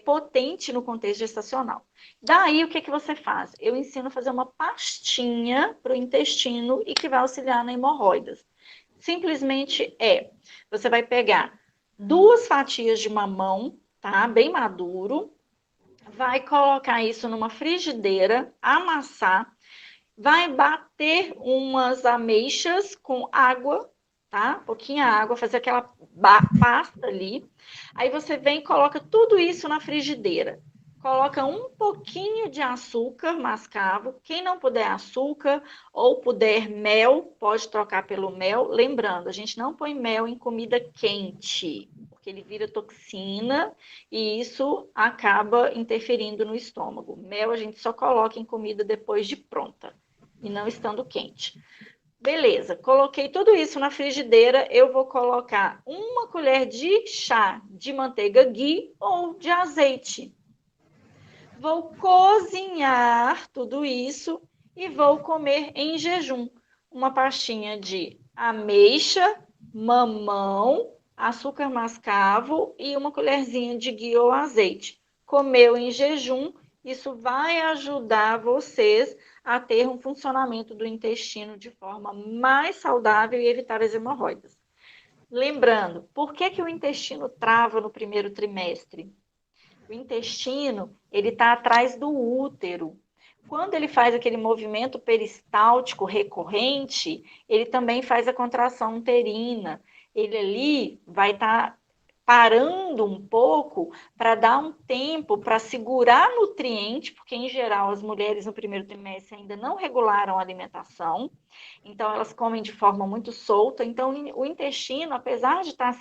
potente no contexto gestacional. Daí, o que você faz? Eu ensino a fazer uma pastinha para o intestino e que vai auxiliar na hemorroidas. Simplesmente você vai pegar 2 fatias de mamão, tá? Bem maduro, vai colocar isso numa frigideira, amassar, vai bater umas ameixas com água, tá? Pouquinha água, fazer aquela pasta ali. Aí você vem e coloca tudo isso na frigideira. Coloca um pouquinho de açúcar mascavo. Quem não puder açúcar ou puder mel, pode trocar pelo mel. Lembrando, a gente não põe mel em comida quente, porque ele vira toxina e isso acaba interferindo no estômago. Mel a gente só coloca em comida depois de pronta e não estando quente. Beleza, coloquei tudo isso na frigideira, eu vou colocar 1 colher de chá de manteiga ghee ou de azeite. Vou cozinhar tudo isso e vou comer em jejum. Uma pastinha de ameixa, mamão, açúcar mascavo e 1 colherzinha de ghee ou azeite. Comeu em jejum, isso vai ajudar vocês a ter um funcionamento do intestino de forma mais saudável e evitar as hemorroidas. Lembrando, por que o intestino trava no primeiro trimestre? O intestino, ele está atrás do útero. Quando ele faz aquele movimento peristáltico recorrente, ele também faz a contração uterina. Ele ali vai estar parando um pouco para dar um tempo para segurar nutriente, porque em geral as mulheres no primeiro trimestre ainda não regularam a alimentação, então elas comem de forma muito solta. Então o intestino, apesar de estar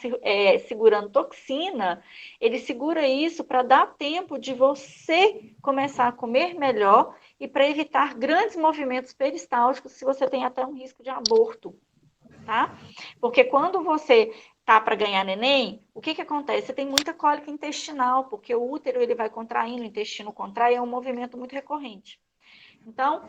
segurando toxina, ele segura isso para dar tempo de você começar a comer melhor e para evitar grandes movimentos peristálticos, se você tem até um risco de aborto, tá? Porque quando você tá para ganhar neném, o que acontece? Você tem muita cólica intestinal, porque o útero ele vai contraindo, o intestino contrai, é um movimento muito recorrente. Então,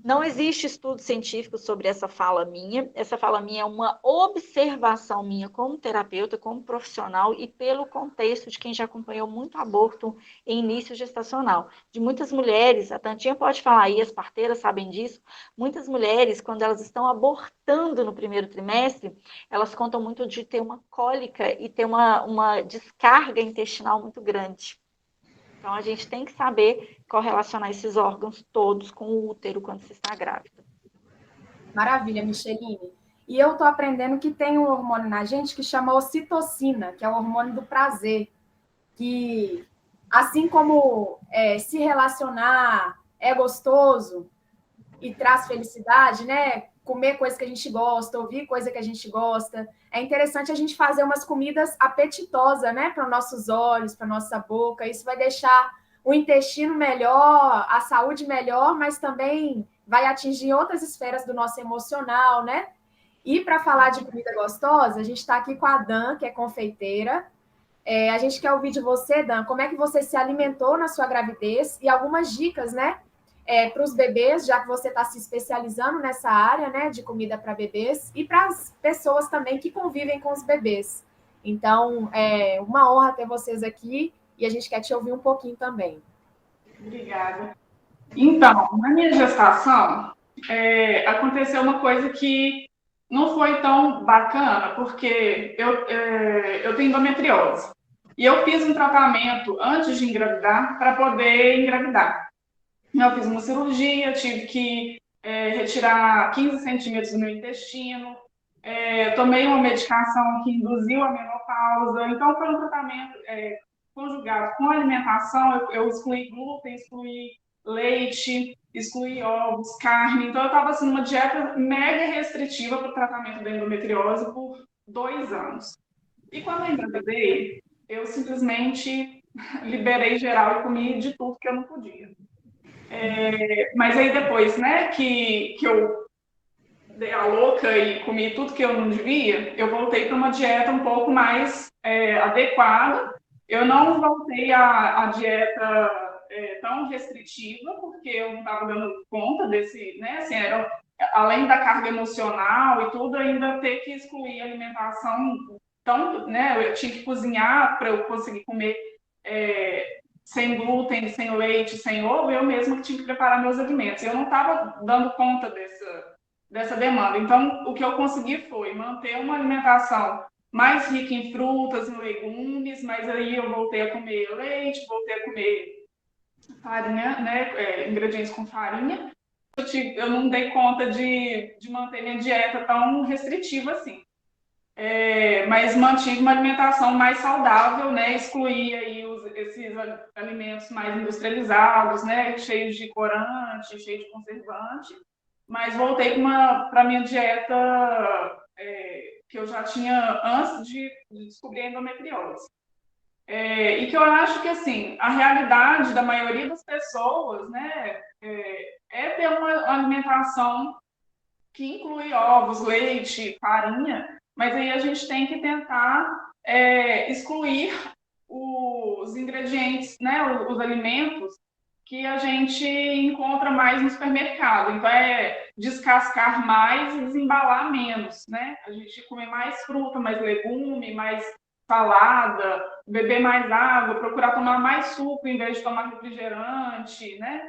Não existe estudo científico sobre essa fala minha. Essa fala minha é uma observação minha como terapeuta, como profissional e pelo contexto de quem já acompanhou muito aborto em início gestacional. De muitas mulheres, a Tantinha pode falar aí, as parteiras sabem disso, muitas mulheres, quando elas estão abortando no primeiro trimestre, elas contam muito de ter uma cólica e ter uma descarga intestinal muito grande. Então, a gente tem que saber correlacionar esses órgãos todos com o útero quando se está grávida. Maravilha, Micheline. E eu estou aprendendo que tem um hormônio na gente que chama ocitocina, que é o hormônio do prazer, que, assim como se relacionar é gostoso e traz felicidade, né? Comer coisa que a gente gosta, ouvir coisa que a gente gosta. É interessante a gente fazer umas comidas apetitosas, né? Para os nossos olhos, para nossa boca. Isso vai deixar o intestino melhor, a saúde melhor, mas também vai atingir outras esferas do nosso emocional, né? E para falar de comida gostosa, a gente está aqui com a Dan, que é confeiteira. A gente quer ouvir de você, Dan, como é que você se alimentou na sua gravidez e algumas dicas, né? Para os bebês, já que você está se especializando nessa área, né, de comida para bebês, e para as pessoas também que convivem com os bebês. Então, é uma honra ter vocês aqui e a gente quer te ouvir um pouquinho também. Obrigada. Então, na minha gestação, aconteceu uma coisa que não foi tão bacana, porque eu tenho endometriose. E eu fiz um tratamento antes de engravidar para poder engravidar. Eu fiz uma cirurgia, tive que retirar 15 centímetros do meu intestino, tomei uma medicação que induziu a menopausa. Então, foi um tratamento conjugado com alimentação. Eu excluí glúten, excluí leite, excluí ovos, carne. Então, eu estava assim, numa dieta mega restritiva para o tratamento da endometriose por 2 anos. E quando eu engravidei, eu simplesmente liberei geral e comi de tudo que eu não podia. Mas aí depois, né, que eu dei a louca e comi tudo que eu não devia, eu voltei para uma dieta um pouco mais adequada. Eu não voltei à dieta tão restritiva, porque eu não estava dando conta desse, né, assim, além da carga emocional e tudo, ainda ter que excluir a alimentação, tanto, né, eu tinha que cozinhar para eu conseguir comer sem glúten, sem leite, sem ovo, eu mesma que tinha que preparar meus alimentos. Eu não estava dando conta dessa demanda. Então, o que eu consegui foi manter uma alimentação mais rica em frutas, em legumes, mas aí eu voltei a comer leite, voltei a comer farinha, né, ingredientes com farinha. Eu não dei conta de manter minha dieta tão restritiva assim. Mas mantive uma alimentação mais saudável, né? Excluí aí esses alimentos mais industrializados, né? Cheios de corante, cheios de conservante, mas voltei para a minha dieta que eu já tinha antes de descobrir a endometriose. E que eu acho que, assim, a realidade da maioria das pessoas, né, é ter uma alimentação que inclui ovos, leite, farinha, mas aí a gente tem que tentar excluir os ingredientes, né, os alimentos que a gente encontra mais no supermercado. Então, descascar mais e desembalar menos, né? A gente comer mais fruta, mais legume, mais salada, beber mais água, procurar tomar mais suco em vez de tomar refrigerante, né?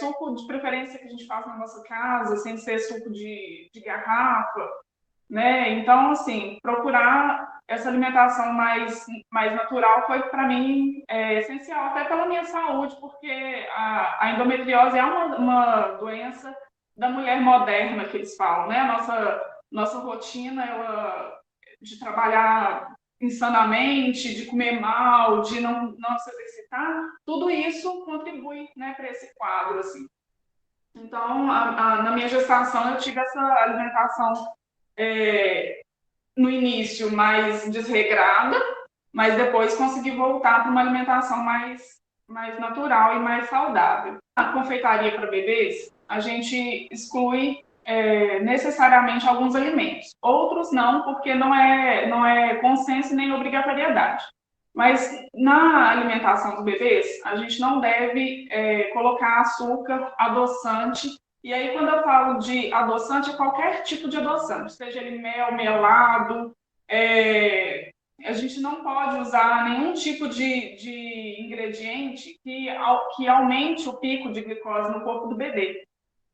Suco de preferência que a gente faz na nossa casa, sem ser suco de garrafa, né? Então, assim, procurar essa alimentação mais natural foi, para mim, essencial, até pela minha saúde, porque a endometriose é uma doença da mulher moderna, que eles falam, né? A nossa rotina, de trabalhar insanamente, de comer mal, de não se exercitar, tudo isso contribui, né, para esse quadro, assim. Então, na minha gestação, eu tive essa alimentação no início mais desregrada, mas depois consegui voltar para uma alimentação mais natural e mais saudável. Na confeitaria para bebês, a gente exclui necessariamente alguns alimentos. Outros não, porque não é consenso nem obrigatoriedade. Mas na alimentação dos bebês, a gente não deve colocar açúcar, adoçante E aí, quando eu falo de adoçante, é qualquer tipo de adoçante, seja ele mel, melado, a gente não pode usar nenhum tipo de ingrediente que aumente o pico de glicose no corpo do bebê,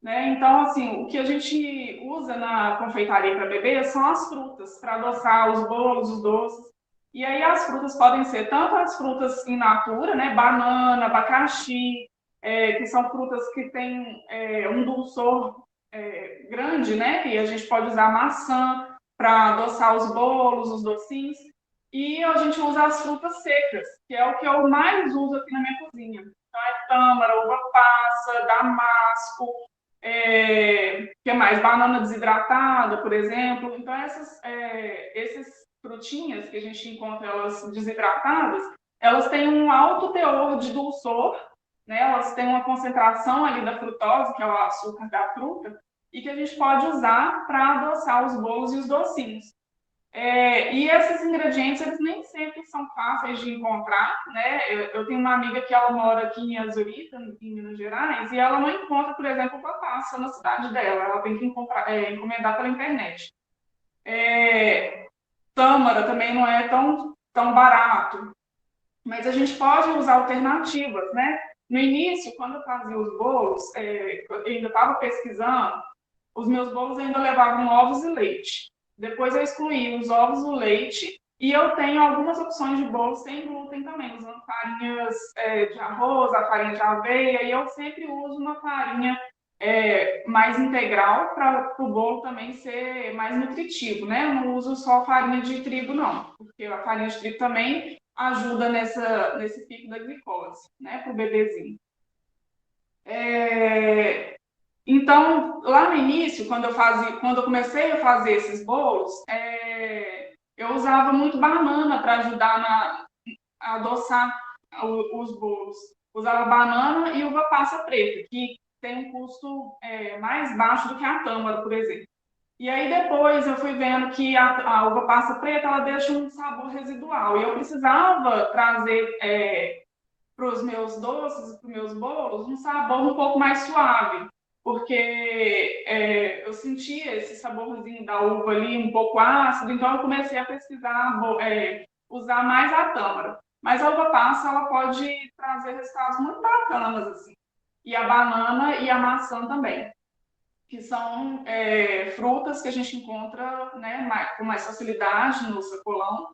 né? Então, assim, o que a gente usa na confeitaria para bebê são as frutas, para adoçar os bolos, os doces. E aí as frutas podem ser tanto as frutas in natura, né? Banana, abacaxi, que são frutas que têm um dulçor grande, né? E a gente pode usar maçã para adoçar os bolos, os docinhos. E a gente usa as frutas secas, que é o que eu mais uso aqui na minha cozinha. Então, é tâmara, uva passa, damasco, que mais? Banana desidratada, por exemplo. Então, essas frutinhas que a gente encontra elas desidratadas, elas têm um alto teor de dulçor, né? Elas têm uma concentração ali da frutose, que é o açúcar da fruta, e que a gente pode usar para adoçar os bolos e os docinhos. E esses ingredientes, eles nem sempre são fáceis de encontrar, né? Eu tenho uma amiga que ela mora aqui em Azurita, em Minas Gerais, e ela não encontra, por exemplo, uva passa na cidade dela. Ela tem que encomendar pela internet. Tâmara também não é tão barato, mas a gente pode usar alternativas, né? No início, quando eu fazia os bolos, eu ainda estava pesquisando, os meus bolos ainda levavam ovos e leite. Depois eu excluí os ovos, o leite, e eu tenho algumas opções de bolos sem glúten também, usando farinhas de arroz, a farinha de aveia, e eu sempre uso uma farinha mais integral para o bolo também ser mais nutritivo, né? Eu não uso só farinha de trigo, não, porque a farinha de trigo também ajuda nesse pico da glicose, né, para o bebezinho. Então, lá no início, quando eu comecei a fazer esses bolos, eu usava muito banana para ajudar a adoçar os bolos. Usava banana e uva passa preta, que tem um custo mais baixo do que a tâmara, por exemplo. E aí depois eu fui vendo que a uva passa preta ela deixa um sabor residual. E eu precisava trazer para os meus doces, para os meus bolos, um sabor um pouco mais suave, porque eu sentia esse saborzinho da uva ali um pouco ácido, então eu comecei a pesquisar, usar mais a tâmara. Mas a uva passa, ela pode trazer resultados muito bacanas, assim. E a banana e a maçã também, que são frutas que a gente encontra, né, com mais facilidade no sacolão.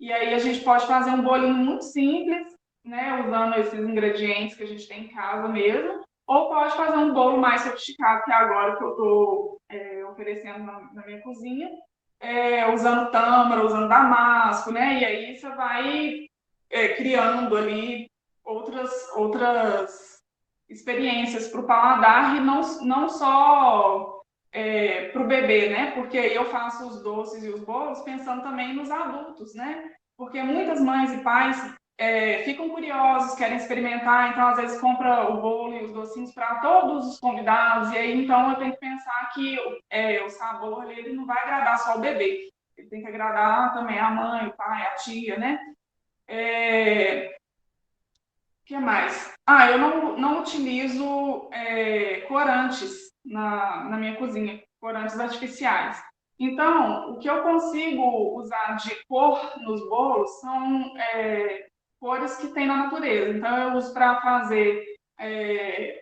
E aí a gente pode fazer um bolinho muito simples, né, usando esses ingredientes que a gente tem em casa mesmo, ou pode fazer um bolo mais sofisticado, que é agora que eu estou oferecendo na minha cozinha, usando tâmara, usando damasco, né, e aí você vai criando ali outras experiências para o paladar e não só para o bebê, né? Porque eu faço os doces e os bolos pensando também nos adultos, né? Porque muitas mães e pais ficam curiosos, querem experimentar, então às vezes compra o bolo e os docinhos para todos os convidados, e aí então eu tenho que pensar que o sabor ele não vai agradar só o bebê, ele tem que agradar também a mãe, o pai, a tia, né? O que mais? Eu não utilizo corantes na minha cozinha, corantes artificiais. Então, o que eu consigo usar de cor nos bolos são cores que tem na natureza. Então, eu uso para fazer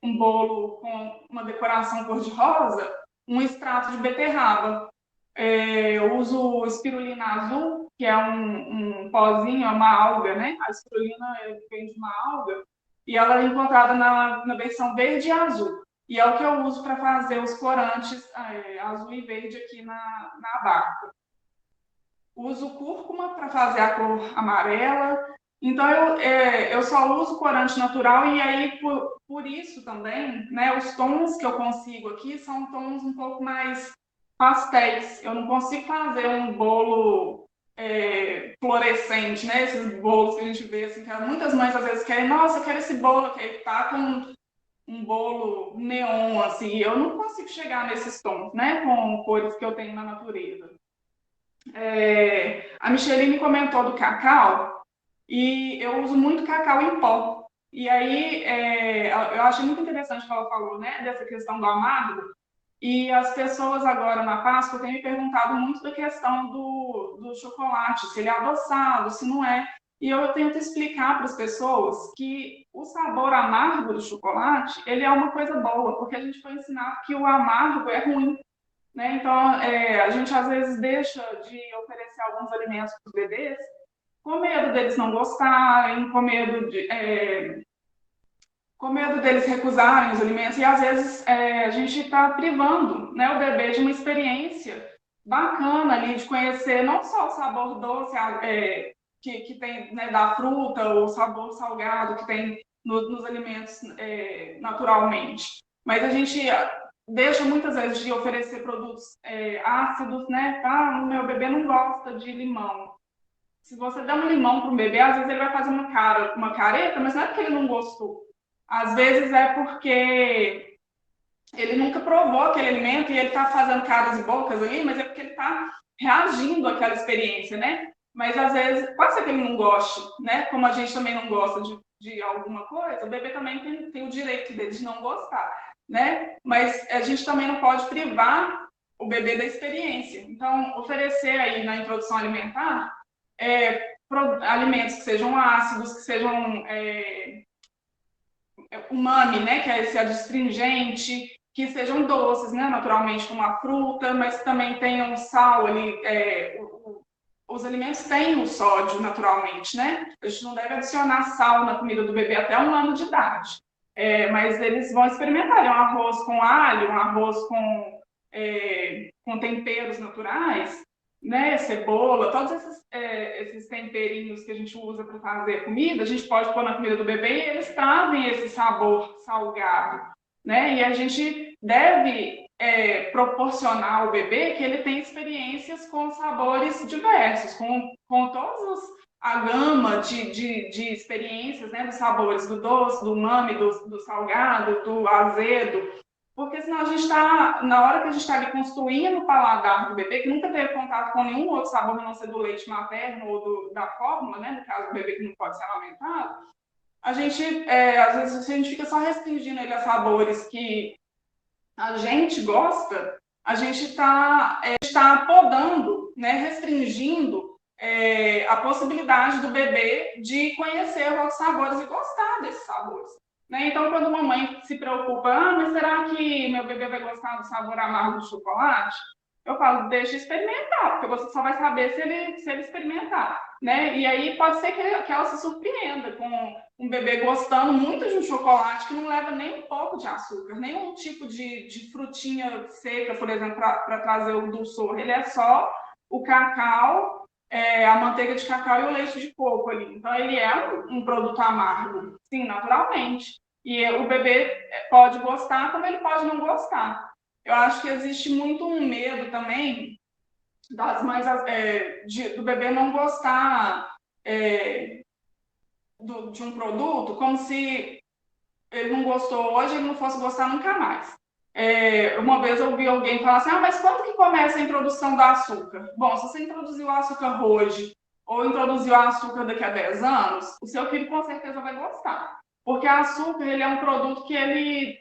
um bolo com uma decoração cor-de-rosa, um extrato de beterraba. Eu uso espirulina azul, que é um pozinho, é uma alga, né? A espirulina vem de uma alga e ela é encontrada na versão verde e azul. E é o que eu uso para fazer os corantes azul e verde aqui na barca. Uso cúrcuma para fazer a cor amarela. Então, eu só uso corante natural e aí, por isso também, né, os tons que eu consigo aqui são tons um pouco mais pastéis. Eu não consigo fazer um bolo fluorescente, né? Esses bolos que a gente vê, assim, que muitas mães às vezes querem, nossa, eu quero esse bolo que tá com um bolo neon, assim. Eu não consigo chegar nesses tons, né? Com cores que eu tenho na natureza. A Micheline comentou do cacau, e eu uso muito cacau em pó. E aí, eu achei muito interessante o que ela falou, né, dessa questão do amargo. E as pessoas agora na Páscoa têm me perguntado muito da questão do chocolate, se ele é adoçado, se não é. E eu tento explicar para as pessoas que o sabor amargo do chocolate, ele é uma coisa boa, porque a gente foi ensinar que o amargo é ruim, né? Então, a gente às vezes deixa de oferecer alguns alimentos para os bebês com medo deles não gostarem, com medo deles recusarem os alimentos, e às vezes a gente está privando, né, o bebê de uma experiência bacana ali, de conhecer não só o sabor doce que tem, né, da fruta, ou o sabor salgado que tem nos alimentos naturalmente, mas a gente deixa muitas vezes de oferecer produtos ácidos, né? O meu bebê não gosta de limão. Se você der um limão para um bebê, às vezes ele vai fazer uma careta, mas não é porque ele não gostou. Às vezes é porque ele nunca provou aquele alimento e ele está fazendo caras e bocas ali, mas é porque ele está reagindo àquela experiência, né? Mas às vezes, pode ser que ele não goste, né? Como a gente também não gosta de alguma coisa, o bebê também tem o direito dele de não gostar, né? Mas a gente também não pode privar o bebê da experiência. Então, oferecer aí na introdução alimentar alimentos que sejam ácidos, que sejam umami, né, que é esse adstringente, que sejam doces, né, naturalmente, como a fruta, mas também tenham sal ali. Os alimentos têm o sódio, naturalmente, né? A gente não deve adicionar sal na comida do bebê até 1 ano de idade. Mas eles vão experimentar. Um arroz com alho, um arroz com temperos naturais, né, cebola, todos esses temperinhos que a gente usa para fazer comida, a gente pode pôr na comida do bebê e eles trazem esse sabor salgado, né? E a gente deve proporcionar ao bebê que ele tenha experiências com sabores diversos, com todos a gama de experiências, né, dos sabores, do doce, do umami, do salgado, do azedo. Porque senão a gente está, na hora que a gente está ali construindo o paladar do bebê, que nunca teve contato com nenhum outro sabor, a não ser do leite materno ou da fórmula, né, no caso do bebê que não pode ser amamentado, a gente, às vezes, a gente fica só restringindo ele a sabores que a gente gosta, a gente está podando, né, restringindo a possibilidade do bebê de conhecer outros sabores e gostar desses sabores. Né? Então, quando uma mãe se preocupa, mas será que meu bebê vai gostar do sabor amargo do chocolate? Eu falo, deixa experimentar, porque você só vai saber se ele experimentar. Né? E aí pode ser que ela se surpreenda com um bebê gostando muito de um chocolate que não leva nem um pouco de açúcar, nenhum tipo de frutinha seca, por exemplo, para trazer o dulçor. Ele é só o cacau, a manteiga de cacau e o leite de coco ali. Então, ele é um produto amargo, sim, naturalmente. E o bebê pode gostar, como ele pode não gostar. Eu acho que existe muito um medo também das mães, do bebê não gostar de um produto, como se ele não gostou hoje, ele não fosse gostar nunca mais. Uma vez eu ouvi alguém falar assim, mas quando que começa a introdução do açúcar? Bom, se você introduziu o açúcar hoje ou introduziu o açúcar daqui a 10 anos, o seu filho com certeza vai gostar. Porque o açúcar, ele é um produto que ele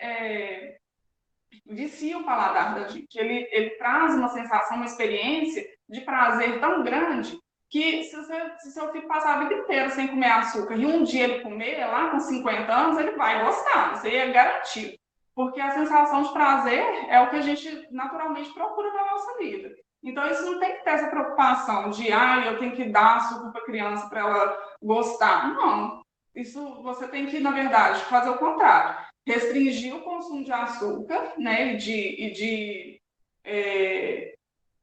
vicia o paladar da gente. Ele traz uma sensação, uma experiência de prazer tão grande que se seu filho passar a vida inteira sem comer açúcar e um dia ele comer, lá com 50 anos, ele vai gostar, isso aí é garantido. Porque a sensação de prazer é o que a gente naturalmente procura na nossa vida. Então, isso não tem que ter essa preocupação de, eu tenho que dar açúcar para a criança para ela gostar. Não. Isso você tem que, na verdade, fazer o contrário. Restringir o consumo de açúcar, né, e de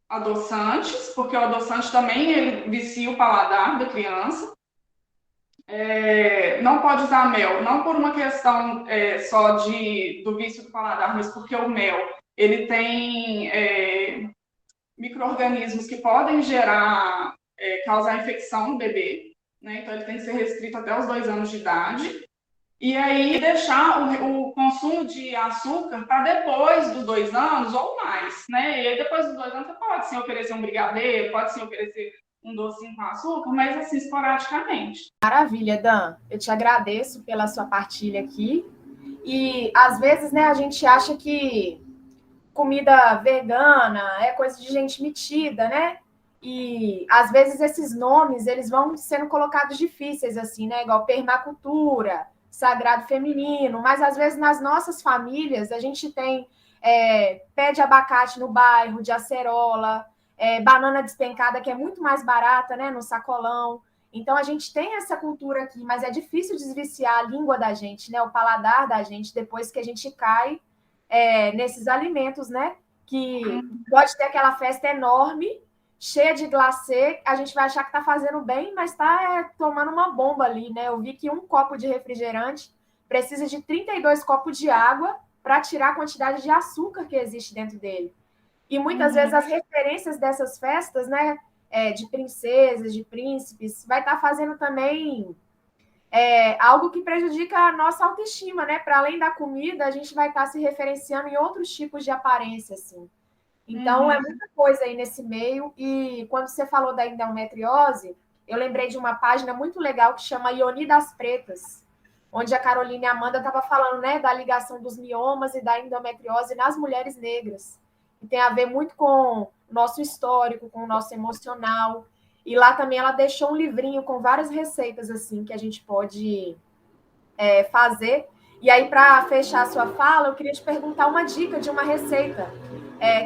adoçantes, porque o adoçante também ele vicia o paladar da criança. Não pode usar mel, não por uma questão só do vício do paladar, mas porque o mel ele tem micro-organismos que podem causar infecção no bebê, né? Então ele tem que ser restrito até os 2 anos de idade. E aí deixar o consumo de açúcar para depois dos 2 anos ou mais, né? E aí depois dos 2 anos você pode sim oferecer um brigadeiro, pode sim oferecer um docinho com açúcar, mas assim, esporadicamente. Maravilha, Dan. Eu te agradeço pela sua partilha aqui. E às vezes, né, a gente acha que comida vegana é coisa de gente metida, né? E às vezes esses nomes eles vão sendo colocados difíceis assim, né? Igual permacultura, sagrado feminino, mas às vezes nas nossas famílias a gente tem pé de abacate no bairro, de acerola, banana despencada que é muito mais barata, né? No sacolão. Então a gente tem essa cultura aqui, mas é difícil desviciar a língua da gente, né? O paladar da gente depois que a gente cai nesses alimentos, né? Que pode ter aquela festa enorme, cheia de glacê, a gente vai achar que está fazendo bem, mas está tomando uma bomba ali, né? Eu vi que um copo de refrigerante precisa de 32 copos de água para tirar a quantidade de açúcar que existe dentro dele. E muitas vezes as referências dessas festas, né? De princesas, de príncipes, vai estar fazendo também algo que prejudica a nossa autoestima, né? Para além da comida, a gente vai estar se referenciando em outros tipos de aparência, assim. Então, é muita coisa aí nesse meio. E quando você falou da endometriose, eu lembrei de uma página muito legal que chama Ioni das Pretas, onde a Carolina e a Amanda estavam falando, né, da ligação dos miomas e da endometriose nas mulheres negras. E tem a ver muito com o nosso histórico, com o nosso emocional. E lá também ela deixou um livrinho com várias receitas assim que a gente pode fazer. E aí, para fechar a sua fala, eu queria te perguntar uma dica de uma receita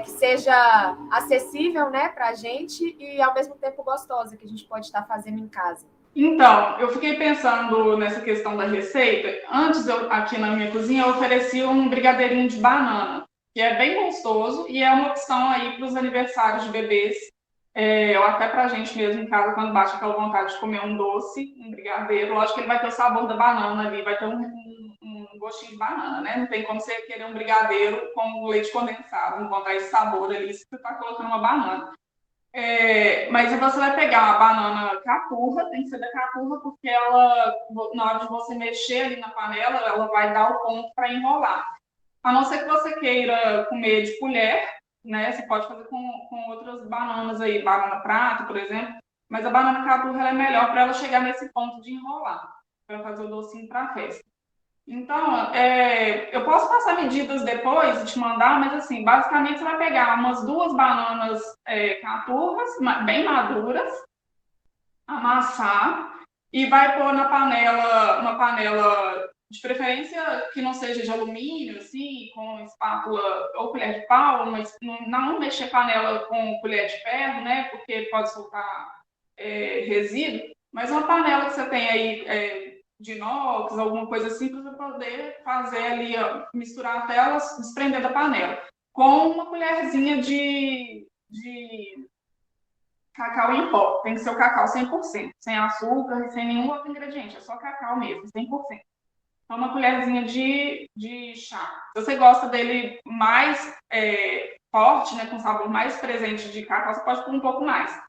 que seja acessível, né, para a gente e, ao mesmo tempo, gostosa, que a gente pode estar fazendo em casa. Então, eu fiquei pensando nessa questão da receita. Antes, aqui na minha cozinha, eu ofereci um brigadeirinho de banana, que é bem gostoso e é uma opção aí para os aniversários de bebês. Ou até para a gente mesmo em casa, quando bate aquela vontade de comer um doce, um brigadeiro. Lógico que ele vai ter o sabor da banana ali, vai ter um gostinho de banana, né? Não tem como você querer um brigadeiro com leite condensado, não encontrar esse sabor ali se você está colocando uma banana. Mas você vai pegar a banana caturra, tem que ser da caturra, porque ela, na hora de você mexer ali na panela, ela vai dar o ponto para enrolar. A não ser que você queira comer de colher, né? Você pode fazer com outras bananas aí, banana prata, por exemplo, mas a banana caturra ela é melhor para ela chegar nesse ponto de enrolar, para fazer o docinho para a festa. Então, eu posso passar medidas depois e te mandar, mas assim, basicamente você vai pegar umas 2 bananas caturras, bem maduras, amassar e vai pôr na panela, uma panela de preferência que não seja de alumínio, assim, com espátula ou colher de pau, mas não mexer panela com colher de ferro, né, porque pode soltar resíduo, mas uma panela que você tem aí de inox, alguma coisa assim, para você poder fazer ali, ó, misturar até elas desprender da panela, com uma colherzinha de cacau em pó. Tem que ser o cacau 100%, sem açúcar, sem nenhum outro ingrediente, é só cacau mesmo, 100%. Então, uma colherzinha de chá. Se você gosta dele mais forte, né, com sabor mais presente de cacau, você pode pôr um pouco mais.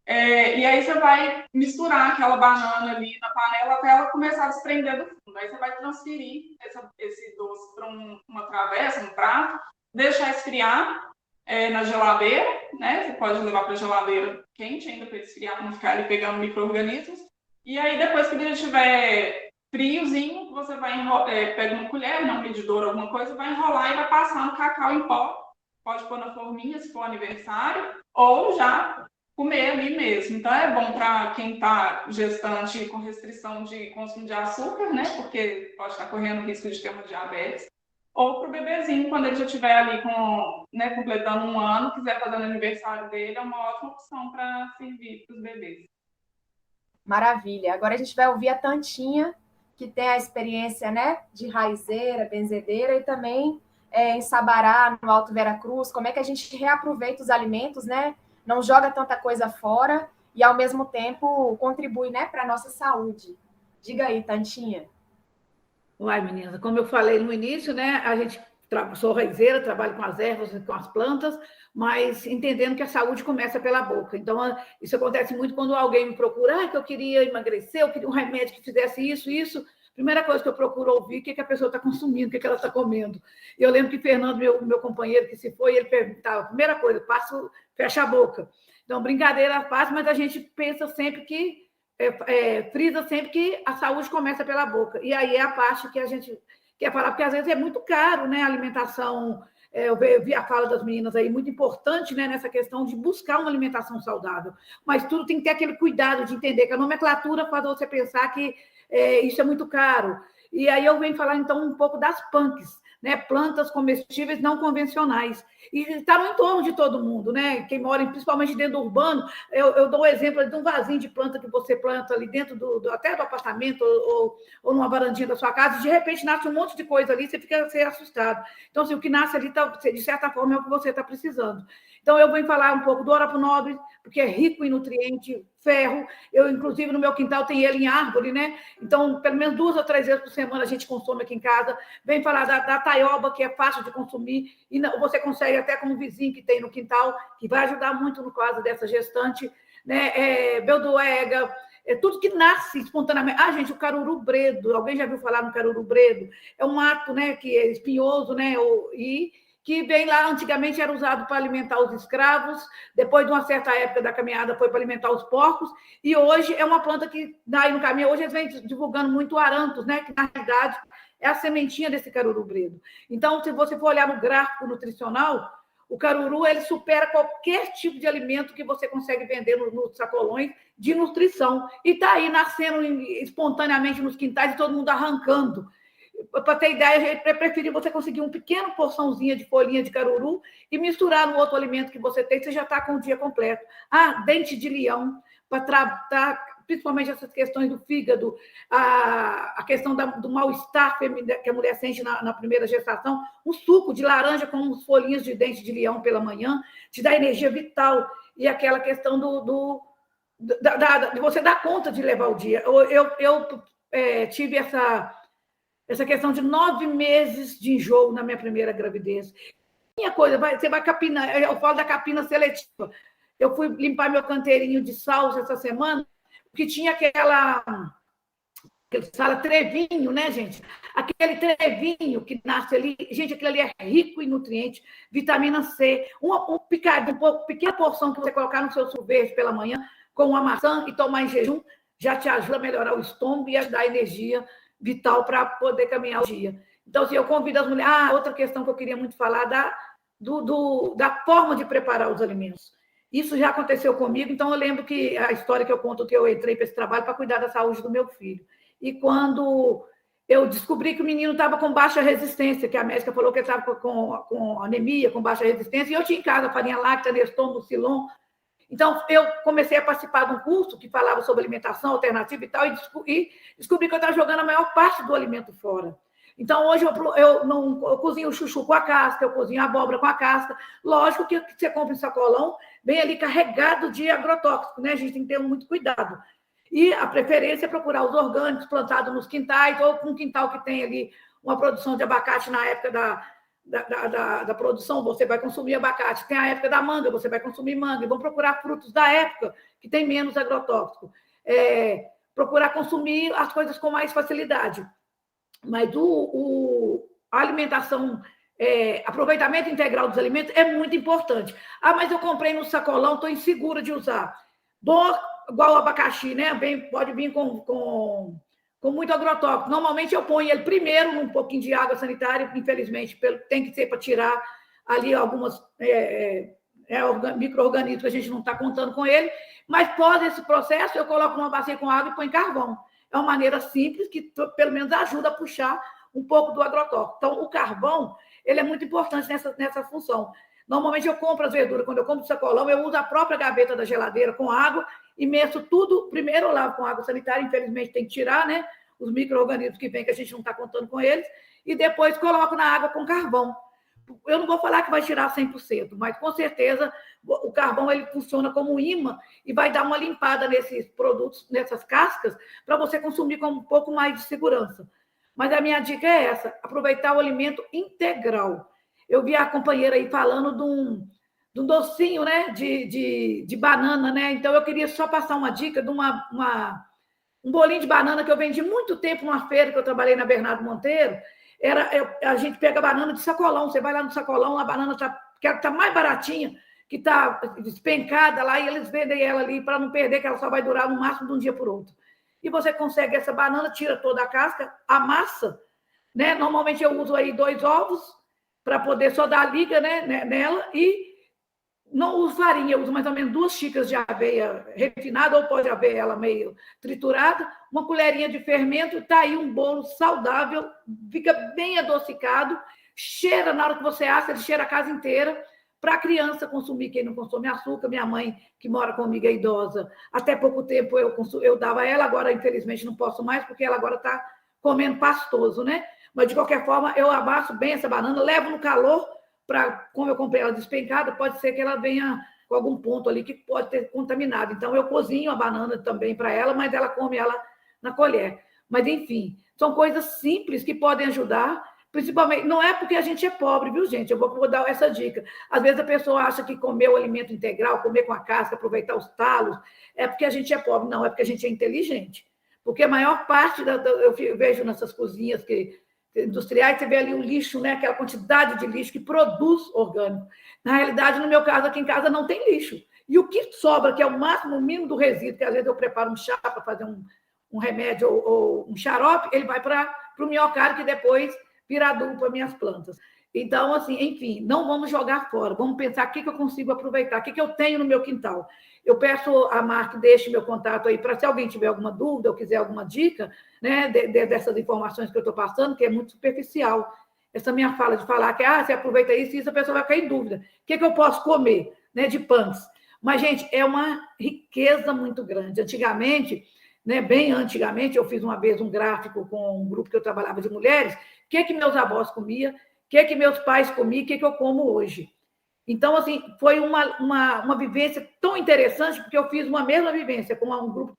E aí você vai misturar aquela banana ali na panela até ela começar a desprender do fundo. Aí você vai transferir esse doce para uma travessa, um prato, deixar esfriar na geladeira, né? Você pode levar para a geladeira quente ainda para esfriar, para não ficar ali pegando micro-organismos. E aí depois que ele estiver friozinho, você vai pega uma colher, um medidor, alguma coisa, vai enrolar e vai passar no cacau em pó. Pode pôr na forminha se for aniversário, ou já comer ali mesmo. Então, é bom para quem está gestante com restrição de consumo de açúcar, né? Porque pode estar correndo o risco de ter uma diabetes. Ou para o bebezinho, quando ele já estiver ali completando 1 ano, quiser fazer o aniversário dele, é uma ótima opção para servir para os bebês. Maravilha. Agora a gente vai ouvir a Tantinha, que tem a experiência, né, de raizeira, benzedeira e também em Sabará, no Alto Veracruz. Como é que a gente reaproveita os alimentos, né? Não joga tanta coisa fora e, ao mesmo tempo, contribui, né, para a nossa saúde. Diga aí, Tantinha. Uai, meninas, como eu falei no início, né, a gente sou raizeira, trabalho com as ervas e com as plantas, mas entendendo que a saúde começa pela boca. Então, isso acontece muito quando alguém me procura, que eu queria emagrecer, eu queria um remédio que fizesse isso. Primeira coisa que eu procuro ouvir, o que a pessoa está consumindo, o que ela está comendo. E eu lembro que Fernando, meu companheiro que se foi, ele perguntava, primeira coisa, fecha a boca. Então, brincadeira à parte, mas a gente pensa sempre que, frisa sempre que a saúde começa pela boca. E aí é a parte que a gente quer falar, porque às vezes é muito caro, né? A alimentação, eu vi a fala das meninas aí, muito importante, né? Nessa questão de buscar uma alimentação saudável. Mas tudo tem que ter aquele cuidado de entender que a nomenclatura faz você pensar que isso é muito caro. E aí eu venho falar, então, um pouco das punks, né? Plantas comestíveis não convencionais. E está no entorno de todo mundo, né? Quem mora, principalmente dentro do urbano, eu dou um exemplo de um vasinho de planta que você planta ali dentro até do apartamento ou numa varandinha da sua casa, e de repente nasce um monte de coisa ali, você fica assustado. Então, assim, o que nasce ali, de certa forma, é o que você está precisando. Então, eu vou falar um pouco do Orapo Nobre, porque é rico em nutriente, ferro. Eu, inclusive, no meu quintal tem ele em árvore, né? Então, pelo menos 2 ou 3 vezes por semana a gente consome aqui em casa. Vem falar da taioba, que é fácil de consumir, e você consegue até com um vizinho que tem no quintal, que vai ajudar muito no caso dessa gestante, né? Beldoega, tudo que nasce espontaneamente. Ah, gente, o caruru bredo, alguém já viu falar no caruru bredo? É um mato, né, que é espinhoso, né, e que vem lá, antigamente era usado para alimentar os escravos, depois de uma certa época da caminhada foi para alimentar os porcos, e hoje é uma planta que, daí no caminho, hoje eles vêm divulgando muito o arantos, né, que na realidade é a sementinha desse caruru bredo. Então, se você for olhar no gráfico nutricional, o caruru ele supera qualquer tipo de alimento que você consegue vender nos sacolões de nutrição. E está aí nascendo espontaneamente nos quintais e todo mundo arrancando. Para ter ideia, é preferível você conseguir uma pequena porçãozinha de folhinha de caruru e misturar no outro alimento que você tem, você já está com o dia completo. Ah, dente de leão, para tratar principalmente essas questões do fígado, a questão do mal-estar que a mulher sente na primeira gestação, um suco de laranja com uns folhinhas de dente de leão pela manhã, te dá energia vital, e aquela questão de você dar conta de levar o dia. Eu tive essa questão de 9 meses de enjoo na minha primeira gravidez. Minha coisa, você vai capinar, eu falo da capina seletiva. Eu fui limpar meu canteirinho de salsa essa semana, que tinha aquela fala trevinho, né, gente? Aquele trevinho que nasce ali, gente, aquilo ali é rico em nutrientes, vitamina C, uma pequena porção que você colocar no seu sorvete pela manhã, com uma maçã e tomar em jejum, já te ajuda a melhorar o estômago e a dar energia vital para poder caminhar o dia. Então, assim, eu convido as mulheres... outra questão que eu queria muito falar, da forma de preparar os alimentos. Isso já aconteceu comigo, então eu lembro que a história que eu conto, que eu entrei para esse trabalho para cuidar da saúde do meu filho. E quando eu descobri que o menino estava com baixa resistência, que a médica falou que ele estava com anemia, com baixa resistência, e eu tinha em casa farinha láctea, Neston, Mucilon. Então, eu comecei a participar de um curso que falava sobre alimentação alternativa e tal, e descobri que eu estava jogando a maior parte do alimento fora. Então, hoje eu cozinho o chuchu com a casca, eu cozinho a abóbora com a casca. Lógico que você compra um sacolão, bem ali carregado de agrotóxico, né? A gente tem que ter muito cuidado. E a preferência é procurar os orgânicos plantados nos quintais, ou com um quintal que tem ali uma produção de abacate na época da produção, você vai consumir abacate. Tem a época da manga, você vai consumir manga. E vão procurar frutos da época, que tem menos agrotóxico. Procurar consumir as coisas com mais facilidade. Mas a alimentação, aproveitamento integral dos alimentos é muito importante. Ah, mas eu comprei no sacolão, estou insegura de usar. Bom, igual o abacaxi, né? Pode vir com muito agrotóxico. Normalmente eu ponho ele primeiro num pouquinho de água sanitária, infelizmente, tem que ser para tirar ali algumas micro-organismos que a gente não está contando com ele, mas após esse processo eu coloco numa bacia com água e põe carvão. É uma maneira simples que, pelo menos, ajuda a puxar um pouco do agrotóxico. Então, o carvão ele é muito importante nessa função. Normalmente, eu compro as verduras, quando eu compro sacolão, eu uso a própria gaveta da geladeira com água e meço tudo. Primeiro, eu lavo com água sanitária, infelizmente, tem que tirar, né? Os micro-organismos que vêm, que a gente não está contando com eles, e depois coloco na água com carvão. Eu não vou falar que vai tirar 100%, mas, com certeza, o carvão ele funciona como imã e vai dar uma limpada nesses produtos, nessas cascas, para você consumir com um pouco mais de segurança. Mas a minha dica é essa, aproveitar o alimento integral. Eu vi a companheira aí falando de um docinho, né, de banana, né? Então, eu queria só passar uma dica de um bolinho de banana que eu vendi muito tempo numa feira que eu trabalhei na Bernardo Monteiro. A gente pega banana de sacolão, você vai lá no sacolão, a banana está mais baratinha que está despencada lá, e eles vendem ela ali para não perder, que ela só vai durar no máximo de um dia por outro. E você consegue essa banana, tira toda a casca, amassa, né? Normalmente eu uso aí 2 ovos para poder só dar a liga, né, nela, e não uso farinha, eu uso mais ou menos 2 xícaras de aveia refinada, ou pode haver ela meio triturada, uma colherinha de fermento, está aí um bolo saudável, fica bem adocicado, cheira, na hora que você assa, ele cheira a casa inteira, para a criança consumir, quem não consome açúcar. Minha mãe, que mora comigo, é idosa, até pouco tempo eu dava ela, agora infelizmente não posso mais, porque ela agora está comendo pastoso, né? Mas de qualquer forma, eu amasso bem essa banana, levo no calor, como eu comprei ela despencada, pode ser que ela venha com algum ponto ali que pode ter contaminado. Então, eu cozinho a banana também para ela, mas ela come ela na colher. Mas, enfim, são coisas simples que podem ajudar, principalmente, não é porque a gente é pobre, viu, gente? Eu vou dar essa dica. Às vezes a pessoa acha que comer o alimento integral, comer com a casca, aproveitar os talos, é porque a gente é pobre. Não, é porque a gente é inteligente. Porque a maior parte, eu vejo nessas cozinhas industriais, você vê ali o lixo, né? Aquela quantidade de lixo que produz orgânico. Na realidade, no meu caso, aqui em casa não tem lixo. E o que sobra, que é o máximo, o mínimo do resíduo, que às vezes eu preparo um chá para fazer um remédio ou um xarope, ele vai para o minhocário, que depois vira adubo para minhas plantas. Então, assim, enfim, não vamos jogar fora, vamos pensar o que eu consigo aproveitar, o que eu tenho no meu quintal. Eu peço a Marc, deixe meu contato aí para se alguém tiver alguma dúvida ou quiser alguma dica, né, dessas informações que eu estou passando, que é muito superficial. Essa minha fala de falar que você aproveita isso e isso, a pessoa vai cair em dúvida. O que eu posso comer, né, de pães? Mas, gente, é uma riqueza muito grande. Antigamente, né, bem antigamente, eu fiz uma vez um gráfico com um grupo que eu trabalhava de mulheres, o que meus avós comiam, o que meus pais comiam, o que eu como hoje. Então, assim, foi uma vivência tão interessante, porque eu fiz uma mesma vivência com um grupo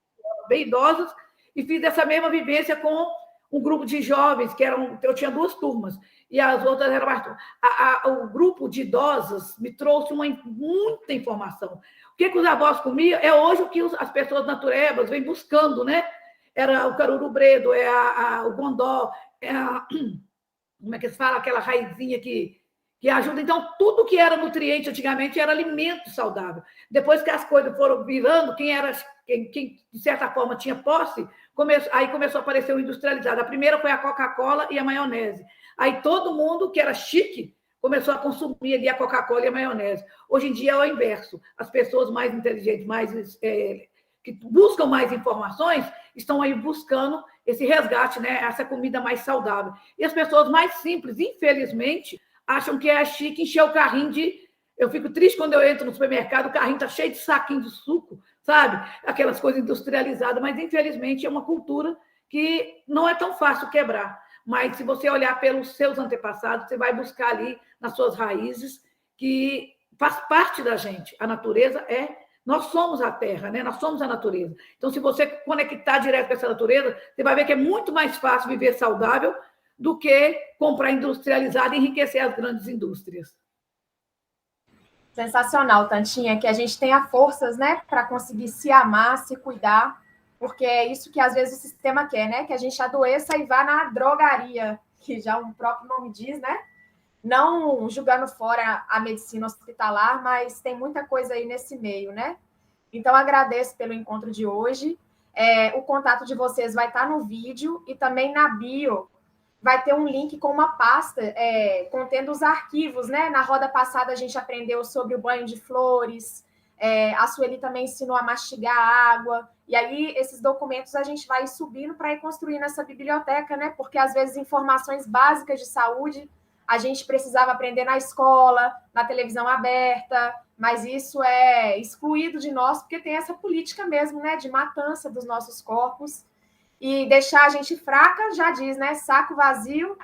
bem idosos e fiz essa mesma vivência com um grupo de jovens, eu tinha 2 turmas, e as outras eram mais turmas. O grupo de idosos me trouxe muita informação. O que os avós comiam é hoje o que as pessoas naturebas vêm buscando, né? Era o caruru bredo, o gondó, como é que se fala? Aquela raizinha que ajuda. Então, tudo que era nutriente antigamente era alimento saudável. Depois que as coisas foram virando, quem de certa forma tinha posse, aí começou a aparecer o industrializado. A primeira foi a Coca-Cola e a maionese. Aí todo mundo que era chique começou a consumir ali a Coca-Cola e a maionese. Hoje em dia é o inverso. As pessoas mais inteligentes, que buscam mais informações, estão aí buscando esse resgate, né? Essa comida mais saudável. E as pessoas mais simples, infelizmente, acham que é chique encher o carrinho de... Eu fico triste quando eu entro no supermercado, o carrinho está cheio de saquinho de suco, sabe? Aquelas coisas industrializadas, mas, infelizmente, é uma cultura que não é tão fácil quebrar. Mas, se você olhar pelos seus antepassados, você vai buscar ali, nas suas raízes, que faz parte da gente. A natureza nós somos a terra, né? Nós somos a natureza. Então, se você conectar direto com essa natureza, você vai ver que é muito mais fácil viver saudável do que comprar industrializado e enriquecer as grandes indústrias. Sensacional, Tantinha, que a gente tenha forças, né, para conseguir se amar, se cuidar, porque é isso que às vezes o sistema quer, né? Que a gente adoeça e vá na drogaria, que já o próprio nome diz, né? Não julgando fora a medicina hospitalar, mas tem muita coisa aí nesse meio, né? Então, agradeço pelo encontro de hoje. O contato de vocês vai estar no vídeo e também na bio vai ter um link com uma pasta contendo os arquivos, né? Na roda passada a gente aprendeu sobre o banho de flores, a Sueli também ensinou a mastigar água, e aí esses documentos a gente vai subindo para ir construindo essa biblioteca, né? Porque às vezes informações básicas de saúde a gente precisava aprender na escola, na televisão aberta, mas isso é excluído de nós porque tem essa política mesmo, né? De matança dos nossos corpos. E deixar a gente fraca, já diz, né? Saco vazio,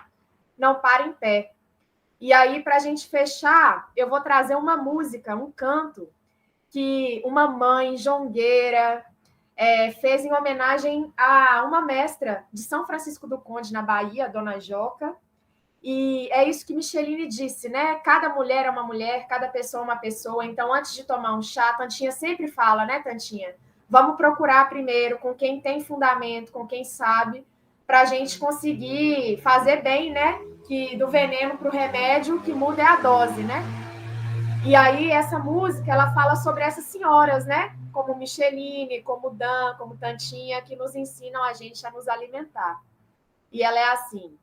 não para em pé. E aí, para a gente fechar, eu vou trazer uma música, um canto, que uma mãe jongueira fez em homenagem a uma mestra de São Francisco do Conde, na Bahia, a Dona Joca. E é isso que Micheline disse, né? Cada mulher é uma mulher, cada pessoa é uma pessoa. Então, antes de tomar um chá, Tantinha sempre fala, né, Tantinha? Vamos procurar primeiro com quem tem fundamento, com quem sabe, para a gente conseguir fazer bem, né? Que do veneno para o remédio, o que muda é a dose, né? E aí, essa música, ela fala sobre essas senhoras, né? Como Micheline, como Dan, como Tantinha, que nos ensinam a gente a nos alimentar. E ela é assim: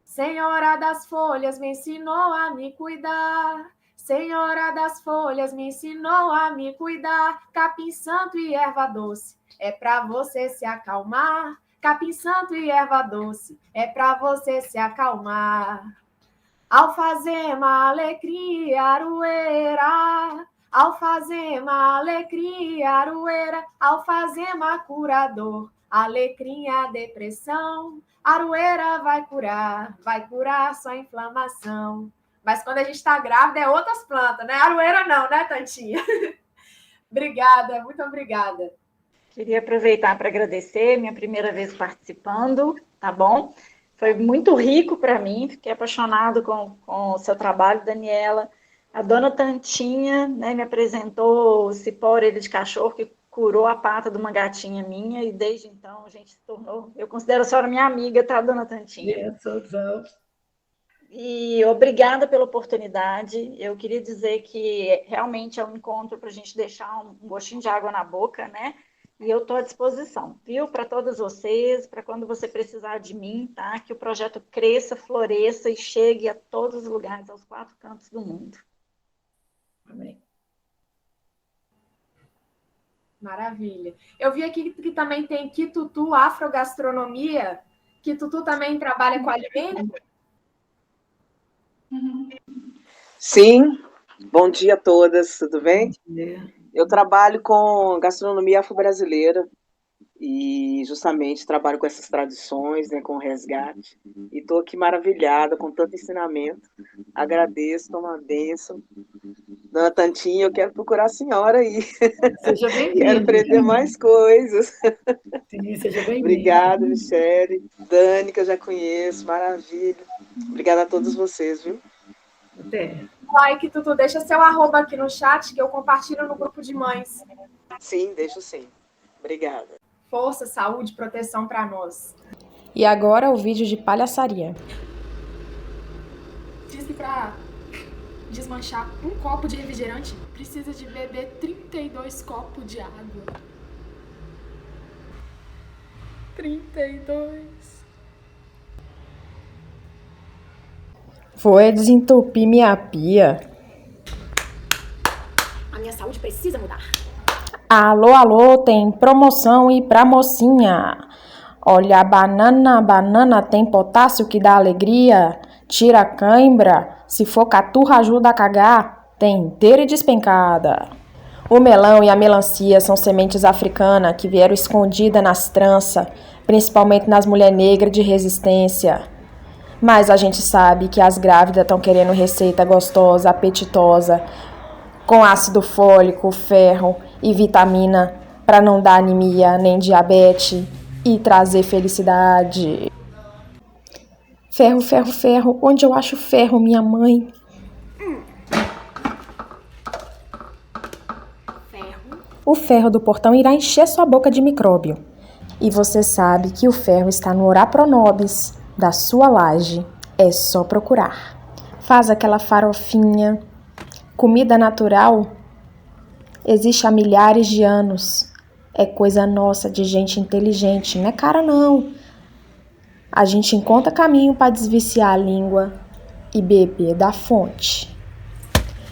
Senhora das folhas me ensinou a me cuidar. Senhora das folhas me ensinou a me cuidar. Capim santo e erva doce é para você se acalmar. Capim santo e erva doce é para você se acalmar. Alfazema, alecrim, aroeira. Alfazema, alecrim, aroeira. Alfazema, curador. Alecrim, a depressão. Aroeira vai curar sua inflamação. Mas quando a gente está grávida é outras plantas, né? Aroeira não, né, Tantinha? Obrigada, muito obrigada. Queria aproveitar para agradecer, minha primeira vez participando, tá bom? Foi muito rico para mim, fiquei apaixonado com o seu trabalho, Daniela. A dona Tantinha, né, me apresentou o cipó orelha de cachorro, que curou a pata de uma gatinha minha, e desde então a gente se tornou... Eu considero a senhora minha amiga, tá, dona Tantinha? E obrigada pela oportunidade. Eu queria dizer que realmente é um encontro para a gente deixar um gostinho de água na boca, né? E eu estou à disposição, viu? Para todas vocês, para quando você precisar de mim, tá? Que o projeto cresça, floresça e chegue a todos os lugares, aos 4 cantos do mundo. Amém. Maravilha. Eu vi aqui que também tem Quitutu Afrogastronomia. Quitutu também trabalha com alimento? Sim, bom dia a todas, tudo bem? Eu trabalho com gastronomia afro-brasileira e justamente trabalho com essas tradições, né, com o resgate. E estou aqui maravilhada com tanto ensinamento. Agradeço, tomo uma bênção. Dona Tantinha, eu quero procurar a senhora aí. Seja bem-vinda. Quero aprender mais coisas. Sim, seja bem-vinda. Obrigada, Michele. Dani, que eu já conheço, maravilha. Obrigada a todos vocês, viu? Até. Like, Tutu, deixa seu arroba aqui no chat que eu compartilho no grupo de mães. Sim, deixo sim. Obrigada. Força, saúde, proteção para nós. E agora o vídeo de palhaçaria. Diz que para desmanchar um copo de refrigerante precisa de beber 32 copos de água. 32. Vou desentupir minha pia. A minha saúde precisa mudar. Alô, alô, tem promoção e pra mocinha. Olha, a banana tem potássio que dá alegria, tira a cãibra, se for caturra ajuda a cagar, tem inteira e despencada. O melão e a melancia são sementes africanas que vieram escondidas nas tranças, principalmente nas mulheres negras de resistência. Mas a gente sabe que as grávidas estão querendo receita gostosa, apetitosa, com ácido fólico, ferro e vitamina para não dar anemia nem diabetes e trazer felicidade. Ferro, ferro, ferro, onde eu acho ferro, minha mãe? Ferro. O ferro do portão irá encher sua boca de micróbio. E você sabe que o ferro está no Orar Pro Nobis da sua laje. É só procurar. Faz aquela farofinha. Comida natural existe há milhares de anos. É coisa nossa, de gente inteligente, não é cara não. A gente encontra caminho para desviciar a língua e beber da fonte.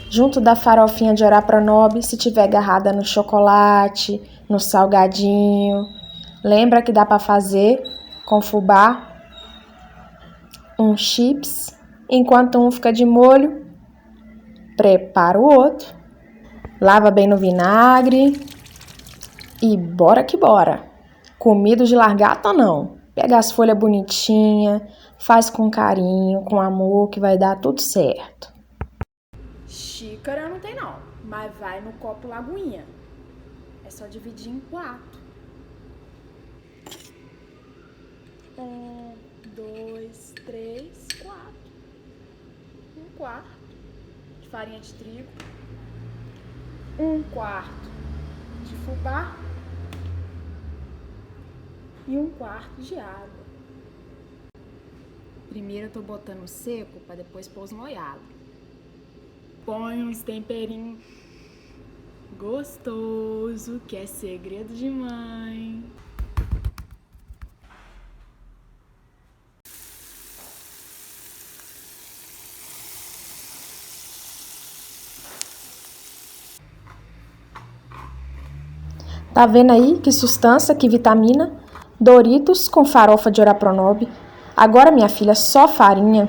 Junto da farofinha de Orar Pro Nobis, se tiver agarrada no chocolate, no salgadinho. Lembra que dá para fazer com fubá um chips, enquanto um fica de molho, prepara o outro, lava bem no vinagre e bora que bora. Comido de largata não. Pega as folhas bonitinhas, faz com carinho, com amor, que vai dar tudo certo. Xícara não tem não, mas vai no copo lagoinha. É só dividir em 4. 1, 2, 3, 4. 1/4 de farinha de trigo. 1/4 de fubá. E 1/4 de água. Primeiro eu tô botando seco para depois pôr os molhados. põe uns temperinhos gostoso, que é segredo de mãe. Tá vendo aí que sustância, que vitamina? Doritos com farofa de Orapronob. Agora, minha filha, só farinha.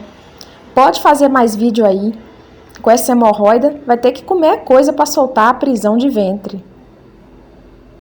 Pode fazer mais vídeo aí. Com essa hemorroida, vai ter que comer coisa para soltar a prisão de ventre.